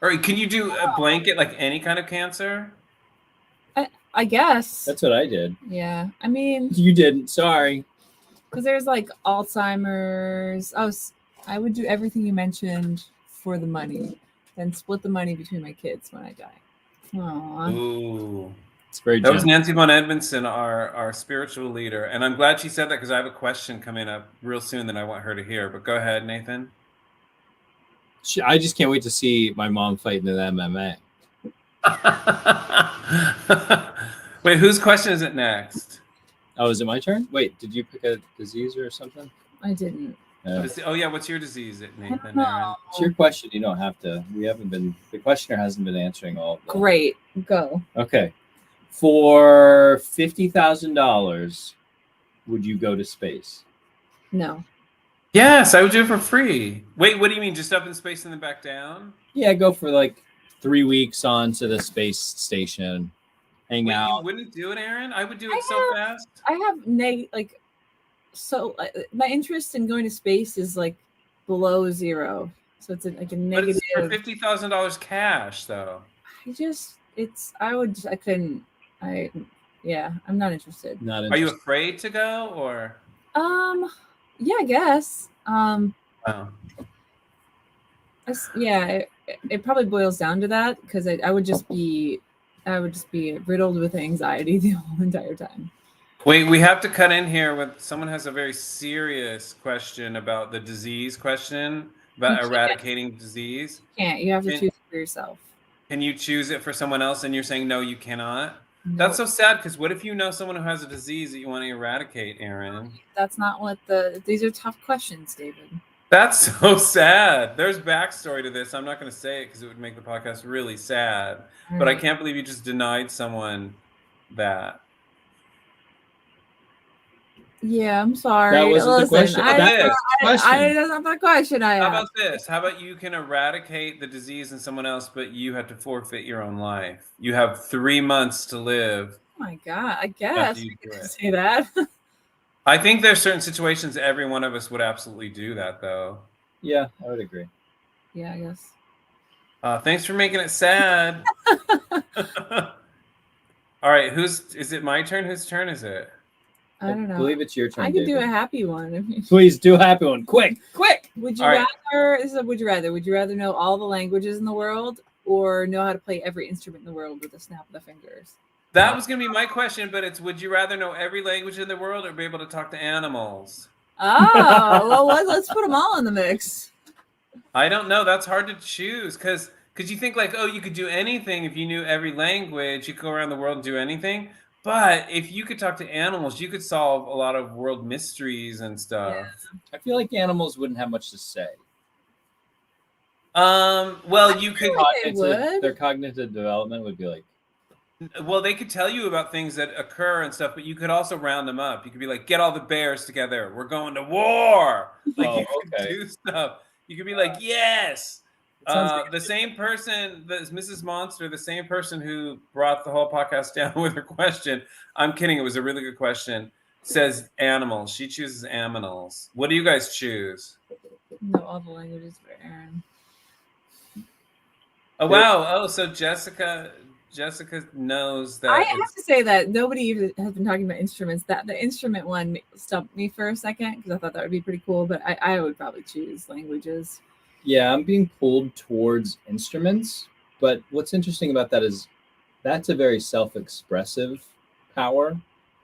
Speaker 2: Or can you do a blanket, like any kind of cancer?
Speaker 3: I guess.
Speaker 1: That's what I did.
Speaker 3: Yeah. I mean.
Speaker 1: You didn't. Sorry.
Speaker 3: Because there's like Alzheimer's. I would do everything you mentioned for the money, then split the money between my kids when I die. Aww.
Speaker 2: Ooh.
Speaker 1: It's very
Speaker 2: That was Nancy von Edmondson, our spiritual leader. And I'm glad she said that because I have a question coming up real soon that I want her to hear. But go ahead, Nathan.
Speaker 1: I just can't wait to see my mom fight in the MMA.
Speaker 2: Wait, whose question is it next?
Speaker 1: Oh, is it my turn? Wait, did you pick a disease or something?
Speaker 3: I didn't.
Speaker 2: Oh yeah, what's your disease, Nathan?
Speaker 1: It's your question. You don't have to. The questioner hasn't been answering all of them.
Speaker 3: Great. Go.
Speaker 1: Okay. For $50,000, would you go to space?
Speaker 3: No.
Speaker 2: Yes, I would do it for free. Wait, what do you mean? Just up in space and then back down?
Speaker 1: Yeah, go for like 3 weeks on to the space station, hang out.
Speaker 2: You wouldn't do it, Aaron? I would do it so fast.
Speaker 3: I have my interest in going to space is like below zero, so it's like a negative.
Speaker 2: But it's for $50,000 cash, though.
Speaker 3: I'm not interested.
Speaker 1: Not interested.
Speaker 2: Are you afraid to go, or?
Speaker 3: Yeah, I guess.
Speaker 2: Wow.
Speaker 3: Yeah, it probably boils down to that because I would just be riddled with anxiety the whole entire time.
Speaker 2: Wait, we have to cut in here with someone has a very serious question about the disease question about eradicating disease.
Speaker 3: You can't. You have to choose it for yourself.
Speaker 2: Can you choose it for someone else and you're saying no, you cannot?
Speaker 3: No.
Speaker 2: That's so sad because what if you know someone who has a disease that you want to eradicate, Aaron?
Speaker 3: That's not what these are tough questions, David.
Speaker 2: That's so sad. There's backstory to this. I'm not going to say it because it would make the podcast really sad. But I can't believe you just denied someone that.
Speaker 3: Yeah, I'm sorry.
Speaker 1: That wasn't the question.
Speaker 3: That's not the question I asked.
Speaker 2: How about this? How about you can eradicate the disease in someone else, but you have to forfeit your own life? You have 3 months to live.
Speaker 3: Oh my God, I guess you could say that.
Speaker 2: I think there's certain situations every one of us would absolutely do that, though.
Speaker 1: Yeah, I would agree.
Speaker 3: Yeah, I guess.
Speaker 2: Thanks for making it sad. All right, is it my turn? Whose turn is it?
Speaker 3: I don't know.
Speaker 1: I believe it's your turn.
Speaker 3: I could do a happy one.
Speaker 1: Please do a happy one. Quick.
Speaker 3: Would you rather? This is a would you rather. Would you rather know all the languages in the world or know how to play every instrument in the world with a snap of the fingers?
Speaker 2: That was going to be my question, but it's would you rather know every language in the world or be able to talk to animals?
Speaker 3: Oh, well, let's put them all in the mix.
Speaker 2: I don't know. That's hard to choose because you think like, oh, you could do anything if you knew every language. You could go around the world and do anything. But if you could talk to animals, you could solve a lot of world mysteries and stuff.
Speaker 3: Yeah.
Speaker 1: I feel like animals wouldn't have much to say.
Speaker 2: Well, you could.
Speaker 1: Their cognitive development would be like.
Speaker 2: Well, they could tell you about things that occur and stuff, but you could also round them up. You could be like, get all the bears together. We're going to war. Like you could do stuff. You could be like, yes. The same person, Mrs. Monster, the same person who brought the whole podcast down with her question. I'm kidding. It was a really good question. Says animals. She chooses animals. What do you guys choose?
Speaker 3: No, all the languages for Aaron.
Speaker 2: Oh, wow. Oh, so Jessica knows that.
Speaker 3: I have to say that nobody has been talking about instruments. That the instrument one stumped me for a second because I thought that would be pretty cool, but I would probably choose languages.
Speaker 1: Yeah, I'm being pulled towards instruments, but what's interesting about that is that's a very self-expressive power,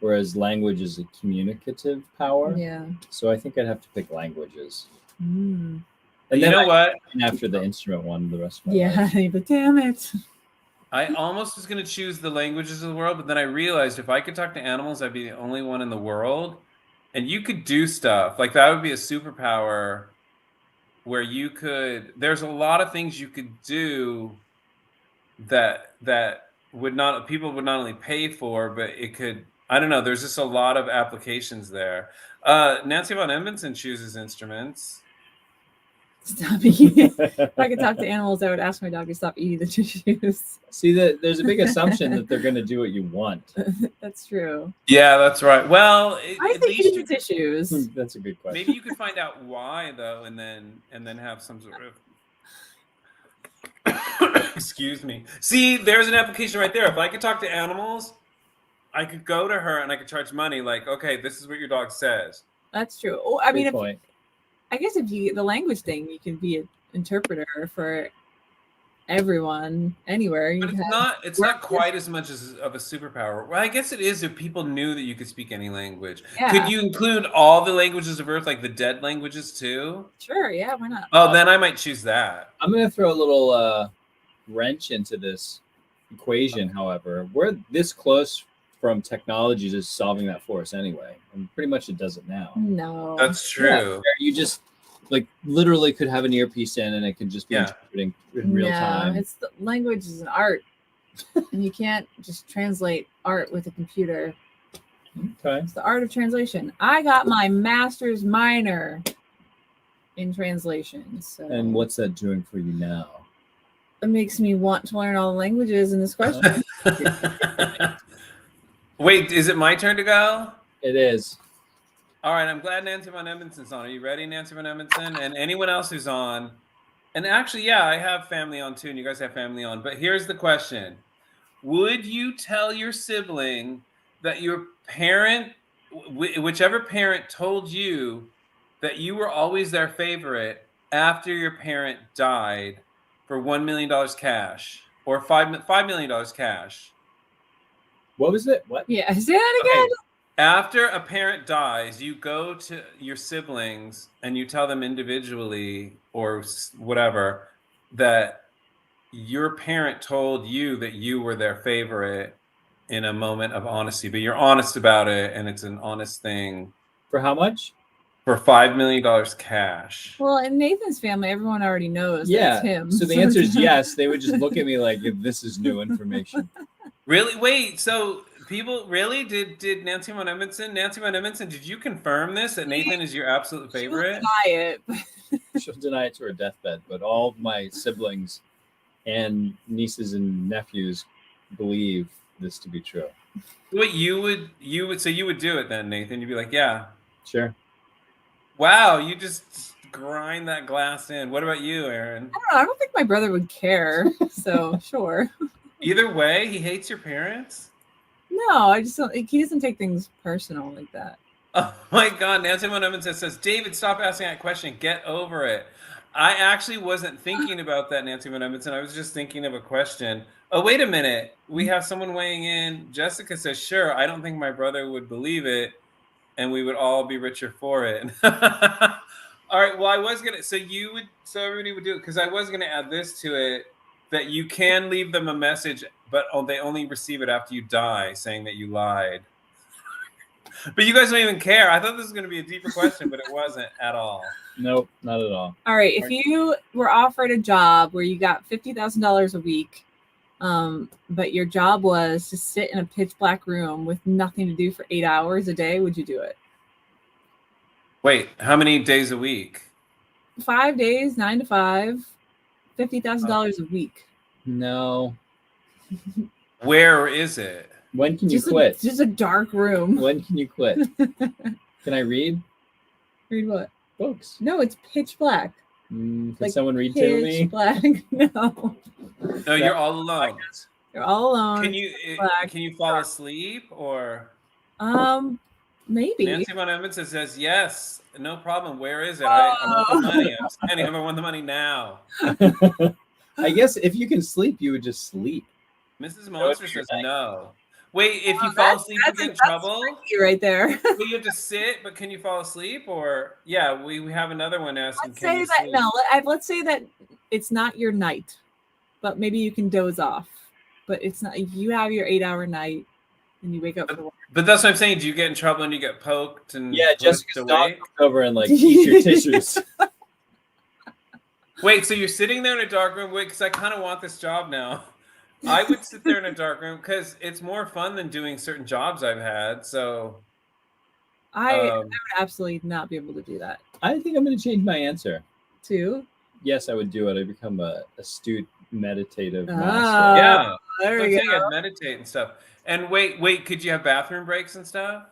Speaker 1: whereas language is a communicative power.
Speaker 3: Yeah.
Speaker 1: So I think I'd have to pick languages.
Speaker 3: Mm.
Speaker 2: And you know what?
Speaker 1: After the instrument one, the rest of my life.
Speaker 3: Yeah, but damn it.
Speaker 2: I almost was going to choose the languages of the world, but then I realized if I could talk to animals, I'd be the only one in the world. And you could do stuff. Like that would be a superpower where you could, there's a lot of things you could do that people would not only pay for, but it could, I don't know, there's just a lot of applications there. Nancy von Edmondson chooses instruments.
Speaker 3: Stop eating. If I could talk to animals, I would ask my dog to stop eating the tissues.
Speaker 1: See, there's a big assumption that they're going to do what you want.
Speaker 3: That's true.
Speaker 2: Yeah, that's right. Well,
Speaker 3: I think eating the tissues.
Speaker 1: That's a good question.
Speaker 2: Maybe you could find out why, though, and then have some sort of. Excuse me. See, there's an application right there. If I could talk to animals, I could go to her and I could charge money. Like, okay, this is what your dog says.
Speaker 3: That's true. Oh, I mean, I guess if you the language thing, you can be an interpreter for everyone anywhere.
Speaker 2: But it's not quite as much of a superpower. Well, I guess it is if people knew that you could speak any language. Yeah. Could you include all the languages of Earth, like the dead languages too?
Speaker 3: Sure, yeah, why not?
Speaker 2: Oh, then I might choose that.
Speaker 1: I'm gonna throw a little wrench into this equation, however. We're this close from technology just solving that for us anyway. And pretty much it does it now.
Speaker 3: No.
Speaker 2: That's true. Yeah,
Speaker 1: you just like literally could have an earpiece in and it can just be interpreting in real time.
Speaker 3: It's the language is an art. And you can't just translate art with a computer.
Speaker 1: Okay.
Speaker 3: It's the art of translation. I got my master's minor in translation. So.
Speaker 1: And what's that doing for you now?
Speaker 3: It makes me want to learn all the languages in this question.
Speaker 2: Wait, is it my turn to go?
Speaker 1: It is.
Speaker 2: All right, I'm glad Nancy von Edmondson's on. Are you ready, Nancy von Edmondson? And anyone else who's on? And actually, yeah, I have family on too, and you guys have family on. But here's the question. Would you tell your sibling that your parent whichever parent told you that you were always their favorite after your parent died for $1 million cash or $5 million cash.
Speaker 1: What was it? What?
Speaker 3: Yeah, say that again.
Speaker 2: Okay. After a parent dies, you go to your siblings and you tell them individually or whatever that your parent told you that you were their favorite in a moment of honesty, but you're honest about it and it's an honest thing.
Speaker 1: For how much?
Speaker 2: For $5 million cash.
Speaker 3: Well, in Nathan's family, everyone already knows
Speaker 1: Yeah.
Speaker 3: it's him.
Speaker 1: So the answer is yes. They would just look at me like, this is new information.
Speaker 2: Really? Wait, so people really did Nancy Von Edmondson? Nancy Von Edmondson, did you confirm this that Nathan is your absolute favorite?
Speaker 3: She'll deny it.
Speaker 1: She'll deny it to her deathbed, but all my siblings and nieces and nephews believe this to be true.
Speaker 2: What you would do it then, Nathan? You'd be like, yeah.
Speaker 1: Sure.
Speaker 2: Wow, you just grind that glass in. What about you, Aaron?
Speaker 3: I don't think my brother would care. So sure.
Speaker 2: Either way, he hates your parents?
Speaker 3: No, I just don't. He doesn't take things personal like that.
Speaker 2: Oh my God, Nancy Von Edmondson says, David, stop asking that question. Get over it. I actually wasn't thinking about that, Nancy Von Edmondson. I was just thinking of a question. Oh, wait a minute. We have someone weighing in. Jessica says, sure, I don't think my brother would believe it, and we would all be richer for it. All right, well, I was going to, so everybody would do it, because I was going to add this to it, that you can leave them a message, but they only receive it after you die, saying that you lied. But you guys don't even care. I thought this was going to be a deeper question, but it wasn't at all.
Speaker 1: Nope, not at all.
Speaker 3: All right, if you were offered a job where you got $50,000 a week, but your job was to sit in a pitch black room with nothing to do for 8 hours a day, would you do it?
Speaker 2: Wait, how many days a week?
Speaker 3: 5 days, 9 to 5, $50,000 a week.
Speaker 1: No.
Speaker 2: Where is it?
Speaker 1: When can you quit?
Speaker 3: Just a dark room.
Speaker 1: When can you quit? Can I read?
Speaker 3: Read what?
Speaker 1: Books.
Speaker 3: No, it's pitch black.
Speaker 1: Can someone read to me?
Speaker 3: Pitch black. No.
Speaker 2: No, you're all alone.
Speaker 3: You're all alone.
Speaker 2: Can you fall asleep or?
Speaker 3: Maybe.
Speaker 2: Nancy Von Edmondson says yes, no problem. Where is it? I want the money. I'm standing up. I want the money now.
Speaker 1: I guess if you can sleep, you would just sleep.
Speaker 2: Mrs. Monster says no. Wait, if you fall asleep, you get in trouble?
Speaker 3: Right there.
Speaker 2: Well, you have to sit, but can you fall asleep? Or, yeah, we have another one asking,
Speaker 3: Let's say that, no, let's say that it's not your night, but maybe you can doze off. But it's not, if you have your 8-hour night and you wake up for work.
Speaker 2: But that's what I'm saying. Do you get in trouble and you get poked? And
Speaker 1: yeah, Jessica's dog comes over and like eats your tissues.
Speaker 2: Wait, so you're sitting there in a dark room? Wait, because I kind of want this job now. I would sit there in a dark room because it's more fun than doing certain jobs I've had. So
Speaker 3: I would absolutely not be able to do that.
Speaker 1: I think I'm going to change my answer.
Speaker 3: To?
Speaker 1: Yes, I would do it. I'd become a astute meditative master.
Speaker 2: Yeah,
Speaker 3: there we go.
Speaker 2: I'd meditate and stuff. And wait, could you have bathroom breaks and stuff?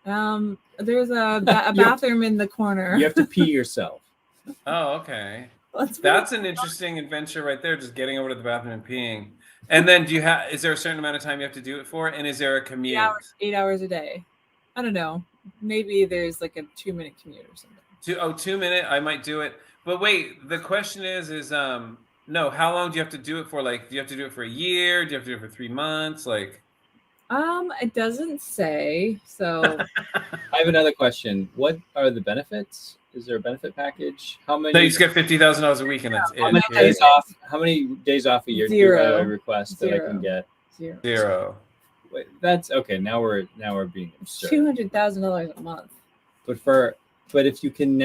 Speaker 3: There's a bathroom in the corner.
Speaker 1: You have to pee yourself.
Speaker 2: Oh, okay. That's an interesting adventure right there. Just getting over to the bathroom and peeing. And then is there a certain amount of time you have to do it for? And is there a commute?
Speaker 3: 8 hours a day. I don't know. Maybe there's like a 2-minute commute or something.
Speaker 2: 2 minute, I might do it. But wait, the question is no, how long do you have to do it for? Like, do you have to do it for a year? Do you have to do it for 3 months? Like,
Speaker 3: it doesn't say. So
Speaker 1: I have another question. What are the benefits? Is there a benefit package? How many?
Speaker 2: So you just get $50,000 a week, and that's
Speaker 1: how many days off? How many days off a year do I request that I can get?
Speaker 2: Zero.
Speaker 1: Wait, that's okay. Now we're being absurd.
Speaker 3: $200,000 a month.
Speaker 1: But if you can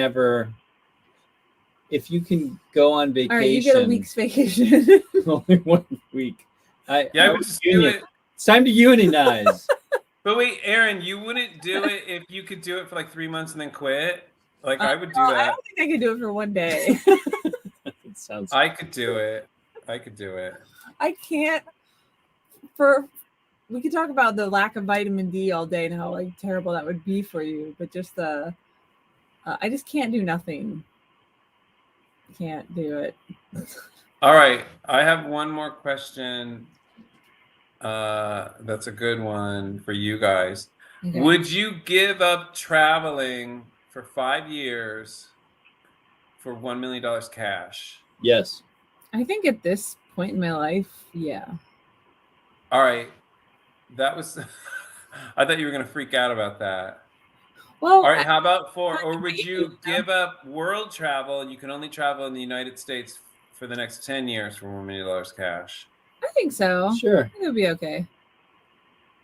Speaker 1: go on vacation,
Speaker 3: all right, you get a week's vacation.
Speaker 1: Only 1 week.
Speaker 2: I would just do it.
Speaker 1: It's time to unionize.
Speaker 2: But wait, Aaron, you wouldn't do it if you could do it for like 3 months and then quit? Like, I would do that.
Speaker 3: I don't think I could do it for 1 day.
Speaker 1: It sounds.
Speaker 2: I could do it. I
Speaker 3: can't. We could talk about the lack of vitamin D all day and how like terrible that would be for you, but just I just can't do nothing. Can't do it.
Speaker 2: All right, I have one more question. That's a good one for you guys.
Speaker 3: Okay.
Speaker 2: Would you give up traveling for 5 years for $1 million cash?
Speaker 1: Yes.
Speaker 3: I think at this point in my life, yeah.
Speaker 2: All right. That was I thought you were going to freak out about that.
Speaker 3: Well,
Speaker 2: All right, how about or would you give up world travel and you can only travel in the United States for the next 10 years for $1 million cash?
Speaker 3: I think so.
Speaker 1: Sure.
Speaker 3: I think it'll be okay.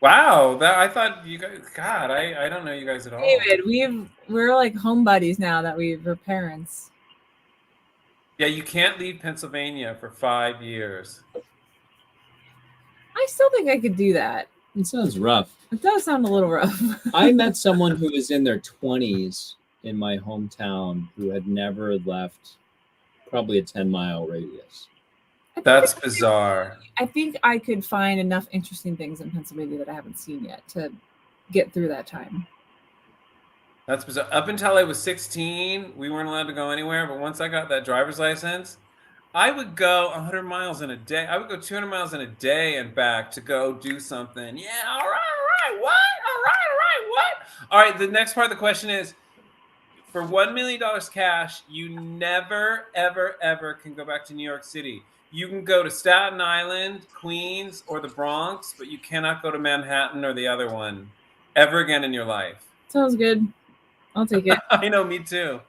Speaker 2: Wow, that I thought you guys. God, I don't know you guys at all.
Speaker 3: David, we're like home buddies now that we're parents.
Speaker 2: Yeah, you can't leave Pennsylvania for 5 years.
Speaker 3: I still think I could do that.
Speaker 1: It sounds rough.
Speaker 3: It does sound a little rough.
Speaker 1: I met someone who was in their 20s in my hometown who had never left probably a 10-mile radius.
Speaker 2: That's bizarre.
Speaker 3: I think I could find enough interesting things in Pennsylvania that I haven't seen yet to get through that time.
Speaker 2: That's bizarre. Up until I was 16, we weren't allowed to go anywhere. But once I got that driver's license, I would go 100 miles in a day. I would go 200 miles in a day and back to go do something. Yeah, all right, what? All right, what? All right, the next part of the question is, for $1 million cash, you never, ever, ever can go back to New York City. You can go to Staten Island, Queens, or the Bronx, but you cannot go to Manhattan or the other one ever again in your life.
Speaker 3: Sounds good. I'll take it.
Speaker 2: I know, me too.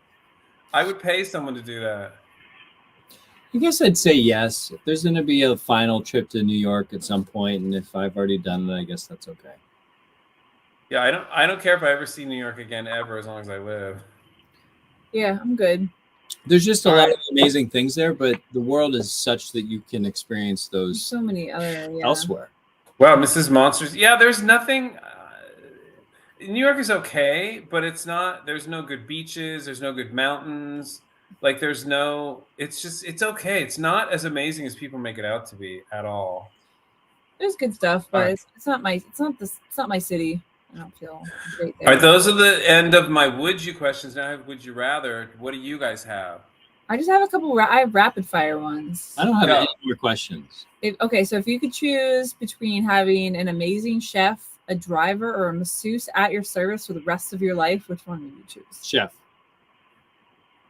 Speaker 2: I would pay someone to do that.
Speaker 1: I guess I'd say yes. If there's going to be a final trip to New York at some point, and if I've already done it, I guess that's okay.
Speaker 2: Yeah, I don't care if I ever see New York again ever, as long as I live.
Speaker 3: Yeah, I'm good.
Speaker 1: There's just a lot of amazing things there, but the world is such that you can experience those
Speaker 3: There's so many other
Speaker 1: elsewhere.
Speaker 2: Wow, Mrs. Monsters. Yeah, there's nothing. New York is okay, but it's not. There's no good beaches. There's no good mountains. Like there's no. It's just. It's okay. It's not as amazing as people make it out to be at all.
Speaker 3: There's good stuff, but it's not my. It's not my city. I don't feel great there.
Speaker 2: All right, those are the end of my would you questions. Now I have would you rather. What do you guys have?
Speaker 3: I just have a couple. I have rapid fire ones.
Speaker 1: I don't have any more questions.
Speaker 3: Okay, so if you could choose between having an amazing chef, a driver, or a masseuse at your service for the rest of your life, which one would you choose?
Speaker 1: Chef.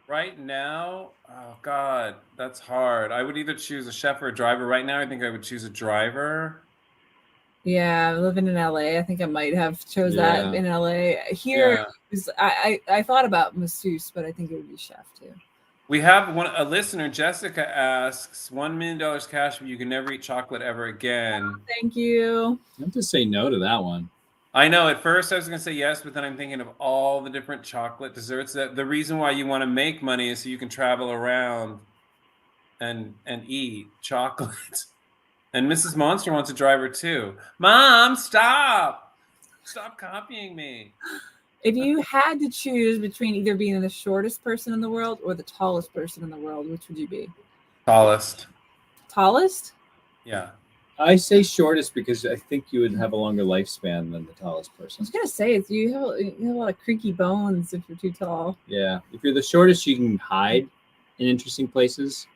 Speaker 2: Right now, oh God, that's hard. I would either choose a chef or a driver. Right now, I think I would choose a driver.
Speaker 3: Yeah, living in LA, I think I might have chose that in LA. Here, I thought about masseuse, but I think it would be chef too.
Speaker 2: We have a listener, Jessica asks, $1 million cash, but you can never eat chocolate ever again.
Speaker 3: Oh, thank you.
Speaker 1: I have to say no to that one.
Speaker 2: I know. At first, I was going to say yes, but then I'm thinking of all the different chocolate desserts. That the reason why you want to make money is so you can travel around and eat chocolate. And Mrs. Monster wants a driver too. Mom, stop! Stop copying me.
Speaker 3: If you had to choose between either being the shortest person in the world or the tallest person in the world, which would you be?
Speaker 2: Tallest.
Speaker 3: Tallest?
Speaker 2: Yeah.
Speaker 1: I say shortest because I think you would have a longer lifespan than the tallest
Speaker 3: I
Speaker 1: person.
Speaker 3: was gonna say you have a lot of creaky bones if you're too tall.
Speaker 1: Yeah. If you're the shortest, you can hide in interesting places.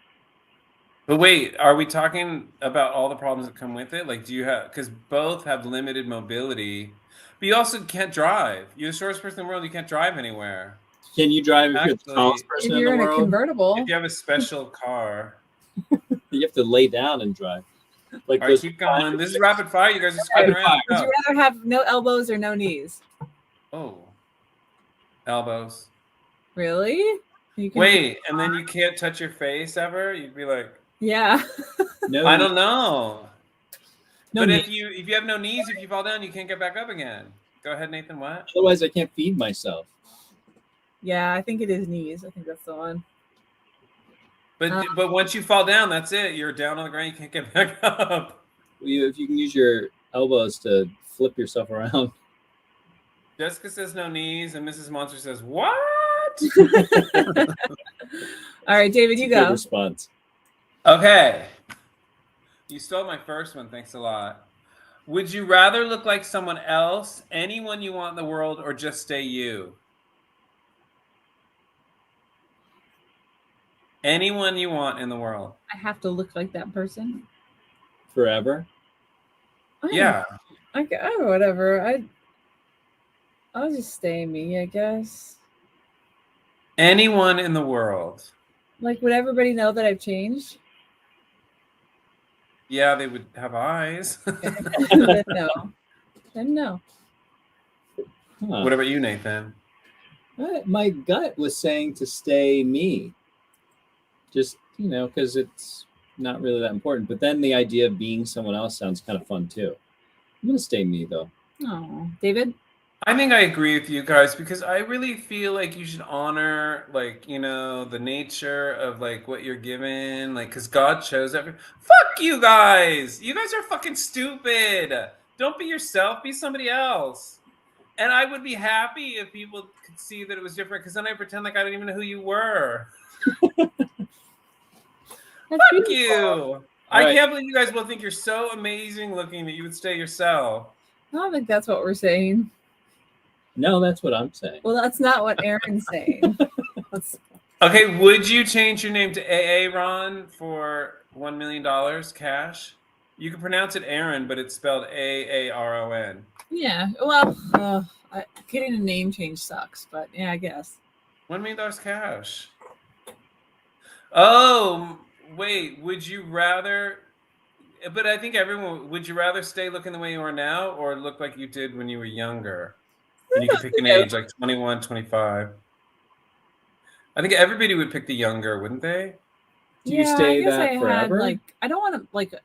Speaker 2: But wait, are we talking about all the problems that come with it? Like, do you have, because both have limited mobility, but you also can't drive. You're the shortest person in the world, you can't drive anywhere.
Speaker 1: Can you drive if you're the tallest person in the world?
Speaker 3: If you're in a convertible.
Speaker 2: If you have a special car.
Speaker 1: You have to lay down and drive. Like,
Speaker 2: all right, keep going. This is rapid fire. You guys are screwing around.
Speaker 3: Would you rather have no elbows or no knees?
Speaker 2: Oh. Elbows.
Speaker 3: Really?
Speaker 2: Wait, and then you can't touch your face ever? You'd be like...
Speaker 3: Yeah.
Speaker 2: No, I don't know.
Speaker 1: No,
Speaker 2: but if you have no knees, if you fall down, you can't get back up again. Go ahead, Nathan. What?
Speaker 1: Otherwise, I can't feed myself.
Speaker 3: Yeah, I think it is knees. I think that's the one.
Speaker 2: But once you fall down, that's it. You're down on the ground. You can't get back up.
Speaker 1: If you can use your elbows to flip yourself around.
Speaker 2: Jessica says no knees, and Mrs. Monster says what?
Speaker 3: All right, David, you go.
Speaker 1: Good response.
Speaker 2: Okay. You stole my first one. Thanks a lot. Would you rather look like someone else, anyone you want in the world, or just stay you? Anyone you want in the world.
Speaker 3: I have to look like that person?
Speaker 1: Forever?
Speaker 2: Yeah.
Speaker 3: Okay, whatever. I'll just stay me, I guess.
Speaker 2: Anyone in the world.
Speaker 3: Like, would everybody know that I've changed?
Speaker 2: Yeah, they would have eyes.
Speaker 3: Then no. Then no.
Speaker 1: Huh.
Speaker 2: What about you, Nathan?
Speaker 1: My gut was saying to stay me. Just, because it's not really that important. But then the idea of being someone else sounds kind of fun too. I'm going to stay me, though.
Speaker 3: Oh, David?
Speaker 2: I think I agree with you guys because I really feel like you should honor, like, the nature of, like, what you're given. Like, because God chose every. Fuck you guys! You guys are fucking stupid! Don't be yourself, be somebody else. And I would be happy if people could see that it was different because then I pretend like I don't even know who you were. Fuck you! I can't believe you guys will think you're so amazing looking that you would stay yourself.
Speaker 3: I don't think that's what we're saying.
Speaker 1: No, that's what I'm saying.
Speaker 3: Well, that's not what Aaron's saying.
Speaker 2: Okay, would you change your name to AA Ron for $1 million cash? You can pronounce it Aaron, but it's spelled AARON.
Speaker 3: Yeah, well, getting a name change sucks, but yeah, I guess.
Speaker 2: $1 million cash. Oh, wait, would you rather... But I think everyone... Would you rather stay looking the way you are now or look like you did when you were younger? And you could pick an age, like 21, 25. I think everybody would pick the younger, wouldn't they?
Speaker 1: Do you stay that forever?
Speaker 3: I don't want to,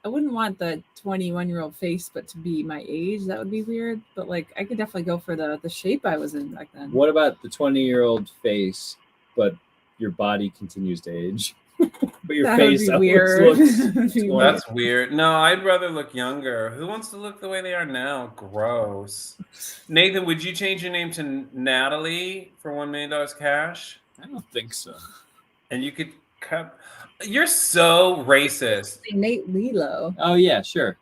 Speaker 3: I wouldn't want the 21-year-old face, but to be my age, that would be weird. But, I could definitely go for the shape I was in back then.
Speaker 1: What about the 20-year-old face, but your body continues to age? But your face
Speaker 3: weird.
Speaker 1: looks
Speaker 2: That's weird. No, I'd rather look younger. Who wants to look the way they are now? Gross. Nathan, would you change your name to Natalie for $1 million cash?
Speaker 1: I don't think so. And
Speaker 2: you could cut. You're so racist.
Speaker 3: Nate Lilo.
Speaker 1: Oh yeah, sure.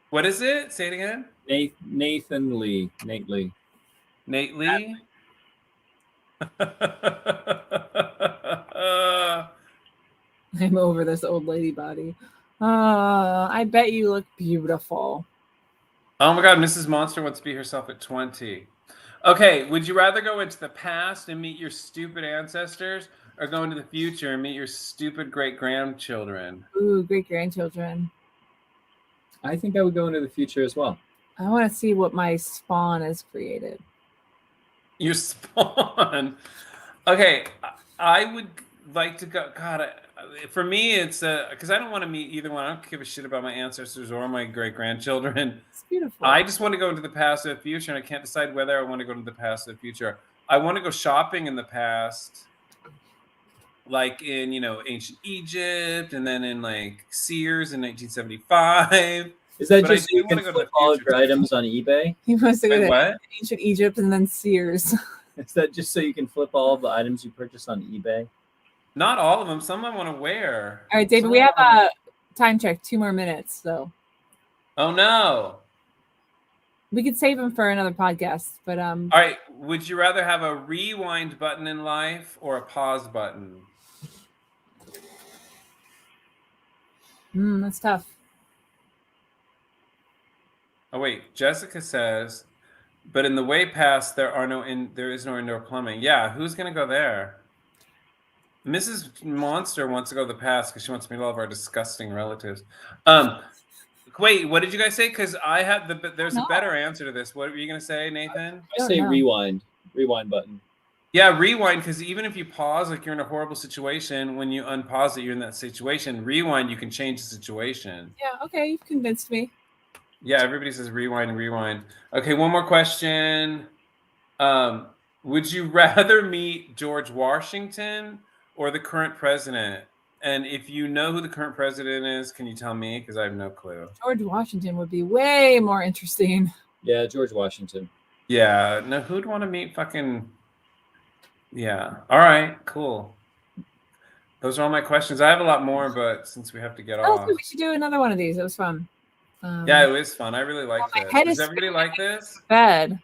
Speaker 2: What is it? Say it again.
Speaker 1: Nathan Lee. Nate Lee.
Speaker 2: Nate Lee.
Speaker 3: I'm over this old lady body. I bet you look beautiful.
Speaker 2: Oh my God, Mrs. Monster wants to be herself at 20. Okay, would you rather go into the past and meet your stupid ancestors or go into the future and meet your stupid great-grandchildren?
Speaker 3: Ooh, great-grandchildren.
Speaker 1: I think I would go into the future as well.
Speaker 3: I want to see what my spawn has created.
Speaker 2: Your spawn? Okay, I would like to go... God, for me, it's because I don't want to meet either one. I don't give a shit about my ancestors or my great-grandchildren.
Speaker 3: It's beautiful.
Speaker 2: I just want to go into the past or the future, and I can't decide whether I want to go to the past or the future. I want to go shopping in the past, like in, ancient Egypt, and then in, Sears in 1975.
Speaker 1: Is that just so you can flip all of your items on eBay?
Speaker 3: He wants to go to
Speaker 2: what?
Speaker 3: ancient Egypt and then Sears.
Speaker 1: Is that just so you can flip all of the items you purchase on eBay?
Speaker 2: Not all of them. Some I want to wear.
Speaker 3: All right, David, we have a time check. 2 more minutes, so.
Speaker 2: Oh, no.
Speaker 3: We could save them for another podcast, but
Speaker 2: All right. Would you rather have a rewind button in life or a pause button?
Speaker 3: That's tough.
Speaker 2: Oh wait, Jessica says, but in the way past there is no indoor plumbing. Yeah, who's gonna go there? Mrs. Monster wants to go to the past because she wants to meet all of our disgusting relatives. Wait, what did you guys say? Because I have there's a better answer to this. What were you gonna say, Nathan?
Speaker 1: I say rewind button.
Speaker 2: Yeah, rewind, because even if you pause, like you're in a horrible situation, when you unpause it, you're in that situation. Rewind, you can change the situation.
Speaker 3: Yeah, okay, you've convinced me.
Speaker 2: Yeah, everybody says rewind and rewind. Okay, one more question. Would you rather meet George Washington or the current president? And if you know who the current president is, can you tell me? Because I have no clue.
Speaker 3: George Washington would be way more interesting.
Speaker 1: Yeah, George Washington.
Speaker 2: Yeah, no, who'd want to meet fucking... Yeah. All right, cool. Those are all my questions. I have a lot more, but since we have to get off.
Speaker 3: We should do another one of these. It was fun.
Speaker 2: Yeah, it was fun. I really liked this. Does everybody like this?
Speaker 3: Bad.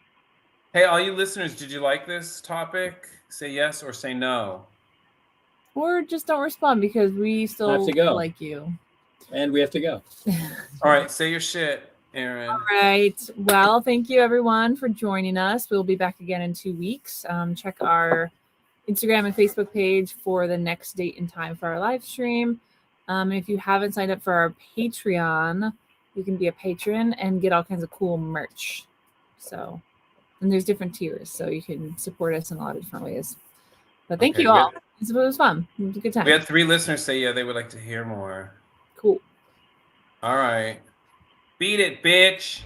Speaker 2: Hey, all you listeners, did you like this topic? Say yes or say no.
Speaker 3: Or just don't respond because we still
Speaker 1: have to go.
Speaker 3: like you.
Speaker 1: And we have to go.
Speaker 2: All right, say your shit. Aaron.
Speaker 3: All right. Well, thank you everyone for joining us. We'll be back again in 2 weeks. Check our Instagram and Facebook page for the next date and time for our live stream. If you haven't signed up for our Patreon, you can be a patron and get all kinds of cool merch. So, and there's different tiers, so you can support us in a lot of different ways. But thank you all. It was fun. It was a good time.
Speaker 2: We had 3 listeners say, yeah, they would like to hear more.
Speaker 3: Cool.
Speaker 2: All right. Beat it, bitch.